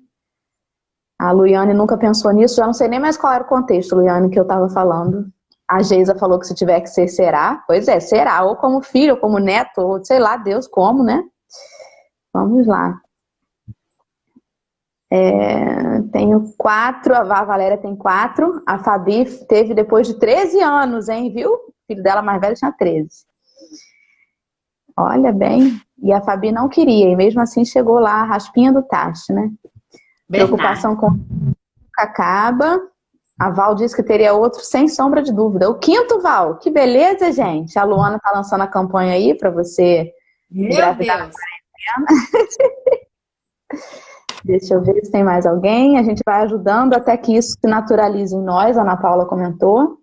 A Luiane nunca pensou nisso, já não sei nem mais qual era o contexto, Luiane, que eu estava falando. A Geisa falou que se tiver que ser, será. Pois é, será. Ou como filho, ou como neto, ou sei lá, Deus como, né? Vamos lá. Tenho 4, a Valéria tem 4, a Fabi teve depois de 13 anos, hein, viu? O filho dela mais velho tinha 13. Olha bem, e a Fabi não queria, e mesmo assim chegou lá, a raspinha do tacho, né? Bernardo. Preocupação com acaba. A Val disse que teria outro, sem sombra de dúvida. O 5º, Val, que beleza, gente. A Luana tá lançando a campanha aí para você Meu engravidar Deus. na quarentena. Deixa eu ver se tem mais alguém. A gente vai ajudando até que isso se naturalize em nós, a Ana Paula comentou.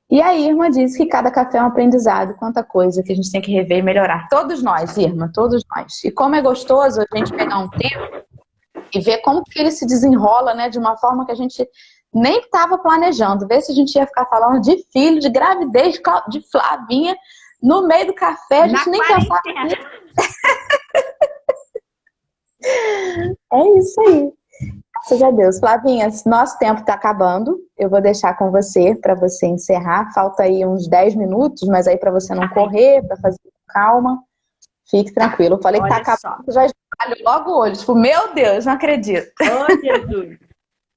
E a Irma disse que cada café é um aprendizado, quanta coisa que a gente tem que rever e melhorar. Todos nós, Irma, todos nós. E como é gostoso a gente pegar um tempo e ver como que ele se desenrola, né, de uma forma que a gente nem estava planejando. Ver se a gente ia ficar falando de filho, de gravidez, de Flavinha, no meio do café, a gente nem pensava nisso. É isso aí. Graças a Deus. Flavinha, nosso tempo está acabando. Eu vou deixar com você para você encerrar. Falta aí uns 10 minutos, mas aí para você não correr, para fazer com calma. Fique tranquilo. Eu falei que tá acabando, já esmalho logo o olho. Tipo, meu Deus, não acredito. Oh, Jesus.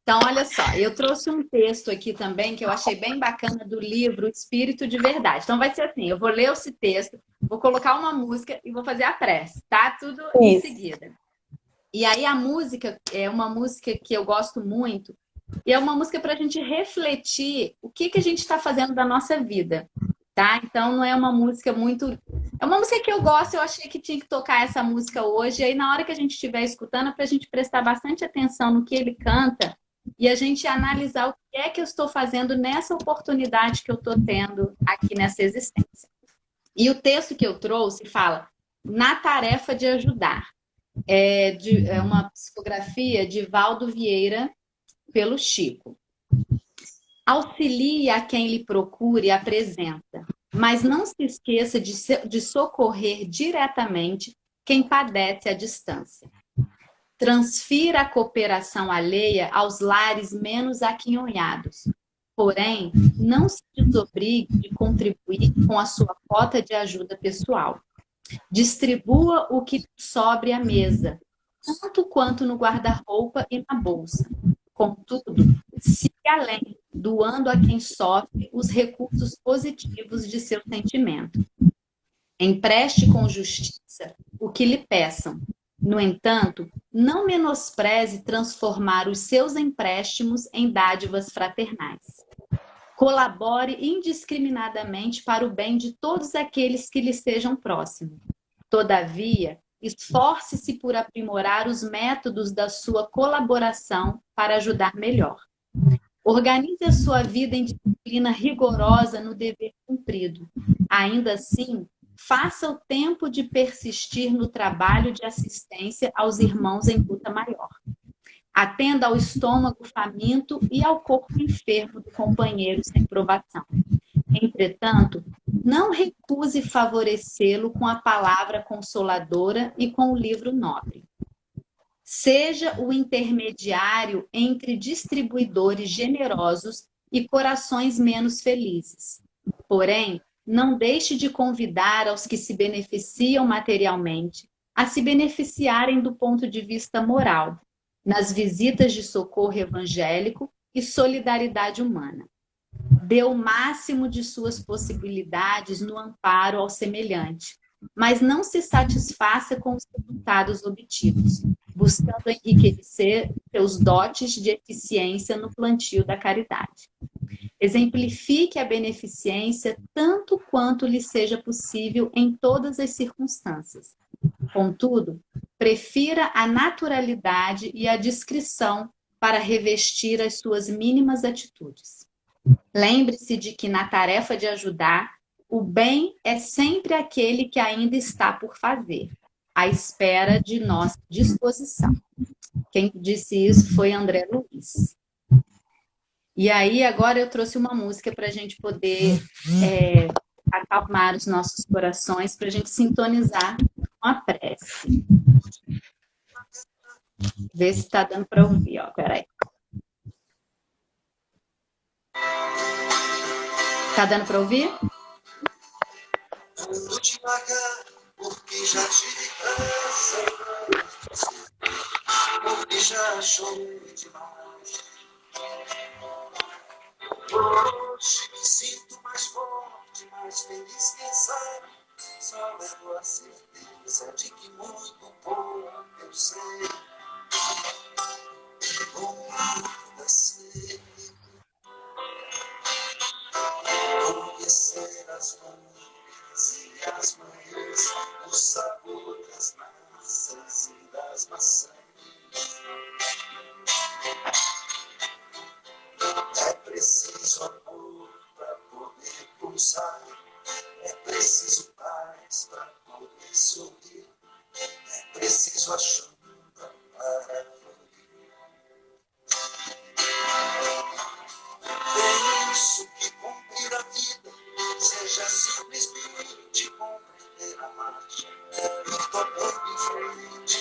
Então, olha só, eu trouxe um texto aqui também que eu achei bem bacana do livro Espírito de Verdade. Então, vai ser assim: eu vou ler esse texto, vou colocar uma música e vou fazer a prece, tá? Tudo em seguida. E aí, a música é uma música que eu gosto muito, e é uma música para a gente refletir o que a gente está fazendo da nossa vida, tá? Então, não é uma música muito. É uma música que eu gosto, eu achei que tinha que tocar essa música hoje, e aí, na hora que a gente estiver escutando, é para a gente prestar bastante atenção no que ele canta e a gente analisar o que é que eu estou fazendo nessa oportunidade que eu estou tendo aqui nessa existência. E o texto que eu trouxe fala: na tarefa de ajudar. É uma psicografia de Valdo Vieira pelo Chico. Auxilie a quem lhe procure e apresenta, mas não se esqueça de socorrer diretamente quem padece à distância. Transfira a cooperação alheia aos lares menos aquinhoados. Porém, não se desobrigue de contribuir com a sua cota de ajuda pessoal. Distribua o que sobre a mesa, tanto quanto no guarda-roupa e na bolsa. Contudo, siga além, doando a quem sofre os recursos positivos de seu sentimento. Empreste com justiça o que lhe peçam. No entanto, não menospreze transformar os seus empréstimos em dádivas fraternais. Colabore indiscriminadamente para o bem de todos aqueles que lhe sejam próximos. Todavia, esforce-se por aprimorar os métodos da sua colaboração para ajudar melhor. Organize a sua vida em disciplina rigorosa no dever cumprido. Ainda assim, faça o tempo de persistir no trabalho de assistência aos irmãos em luta maior. Atenda ao estômago faminto e ao corpo enfermo do companheiro sem provação. Entretanto, não recuse favorecê-lo com a palavra consoladora e com o livro nobre. Seja o intermediário entre distribuidores generosos e corações menos felizes. Porém, não deixe de convidar aos que se beneficiam materialmente a se beneficiarem do ponto de vista moral, nas visitas de socorro evangélico e solidariedade humana. Dê o máximo de suas possibilidades no amparo ao semelhante, mas não se satisfaça com os resultados obtidos, buscando enriquecer seus dotes de eficiência no plantio da caridade. Exemplifique a beneficência tanto quanto lhe seja possível em todas as circunstâncias. Contudo, prefira a naturalidade e a discrição para revestir as suas mínimas atitudes. Lembre-se de que na tarefa de ajudar, o bem é sempre aquele que ainda está por fazer, à espera de nossa disposição. Quem disse isso foi André Luiz. E aí, agora eu trouxe uma música para a gente poder acalmar os nossos corações, para a gente sintonizar com a prece. Vê se está dando para ouvir, ó. Peraí. Tá dando para ouvir? Ando devagar, porque já tive pressa, porque já chorei demais. Hoje me sinto mais forte, mais feliz, quem sabe. Só levo a certeza de que muito pouco eu sei. Ainda sei conhecer as manhãs e as manhãs, o sabor das massas e das maçãs. É preciso amor para poder pulsar, é preciso paz para poder sorrir, é preciso a chuva para florir. Penso que cumprir a vida seja simplesmente compreender a marcha e tocando em frente.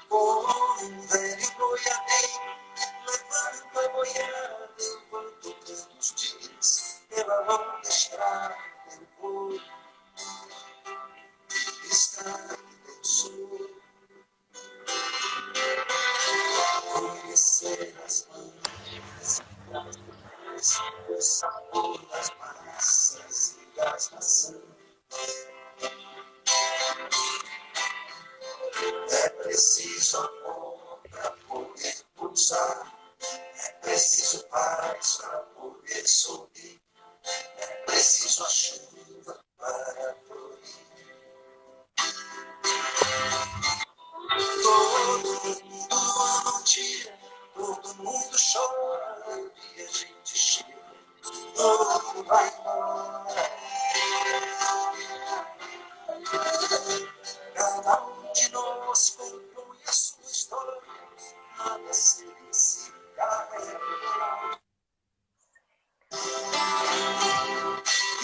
Como um velho boiadeiro, levando a boiada enquanto tantos dias pela longa estrada eu vou. Estrada eu sou. Conhecer as manhãs e as manhãs, o sabor das massas e das maçãs. É preciso amor para poder pulsar, é preciso paz para poder sorrir, é preciso a chuva para florir. Todo mundo ama um dia, todo mundo chora e a gente chega, todo vai embora. Cada um de nós compõe a sua história, nada se carrega.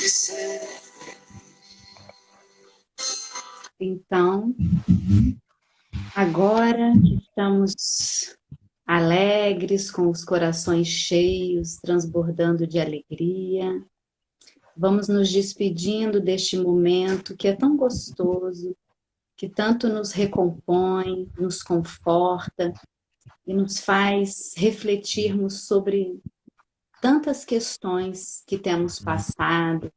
E ser Então, agora que estamos alegres, com os corações cheios, transbordando de alegria, vamos nos despedindo deste momento que é tão gostoso, que tanto nos recompõe, nos conforta e nos faz refletirmos sobre tantas questões que temos passado,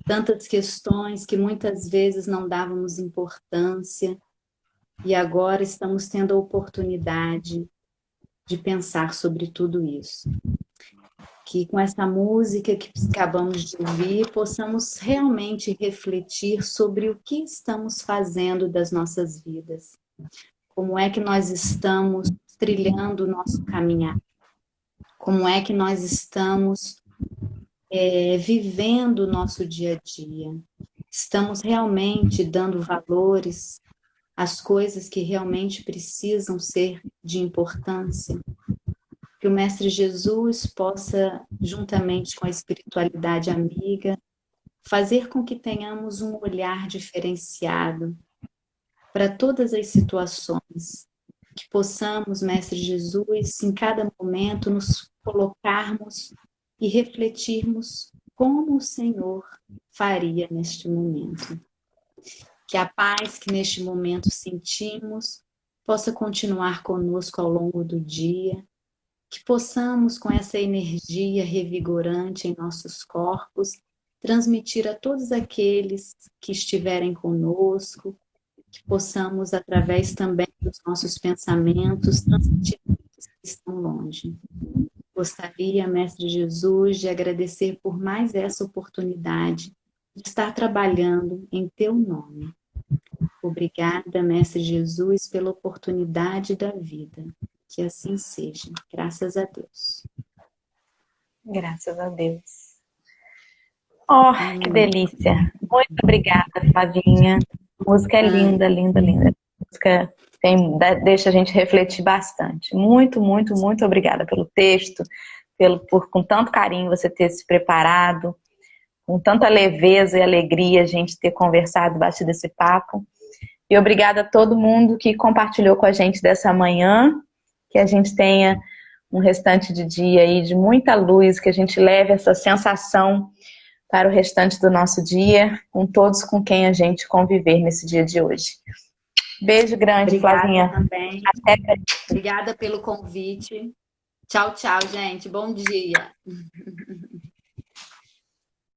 tantas questões que muitas vezes não dávamos importância e agora estamos tendo a oportunidade de pensar sobre tudo isso. que com essa música que acabamos de ouvir, possamos realmente refletir sobre o que estamos fazendo das nossas vidas. Como é que nós estamos trilhando o nosso caminhar? Como é que nós estamos vivendo o nosso dia a dia? Estamos realmente dando valores às coisas que realmente precisam ser de importância? Que o Mestre Jesus possa, juntamente com a espiritualidade amiga, fazer com que tenhamos um olhar diferenciado para todas as situações. Que possamos, Mestre Jesus, em cada momento nos colocarmos e refletirmos como o Senhor faria neste momento. Que a paz que neste momento sentimos possa continuar conosco ao longo do dia. Que possamos, com essa energia revigorante em nossos corpos, transmitir a todos aqueles que estiverem conosco, que possamos, através também dos nossos pensamentos, transmitir a aqueles que estão longe. Gostaria, Mestre Jesus, de agradecer por mais essa oportunidade de estar trabalhando em Teu nome. Obrigada, Mestre Jesus, pela oportunidade da vida. Que assim seja. Graças a Deus. Graças a Deus. Oh, que delícia. Muito obrigada, Flavinha. A música é linda, linda, linda. A música deixa a gente refletir bastante. Muito, muito, muito obrigada pelo texto, por com tanto carinho você ter se preparado, com tanta leveza e alegria a gente ter conversado, batido esse papo. E obrigada a todo mundo que compartilhou com a gente dessa manhã, que a gente tenha um restante de dia aí de muita luz, que a gente leve essa sensação para o restante do nosso dia, com todos com quem a gente conviver nesse dia de hoje. Beijo grande, Obrigada, Flavinha. Também. Obrigada pelo convite. Tchau, tchau, gente. Bom dia.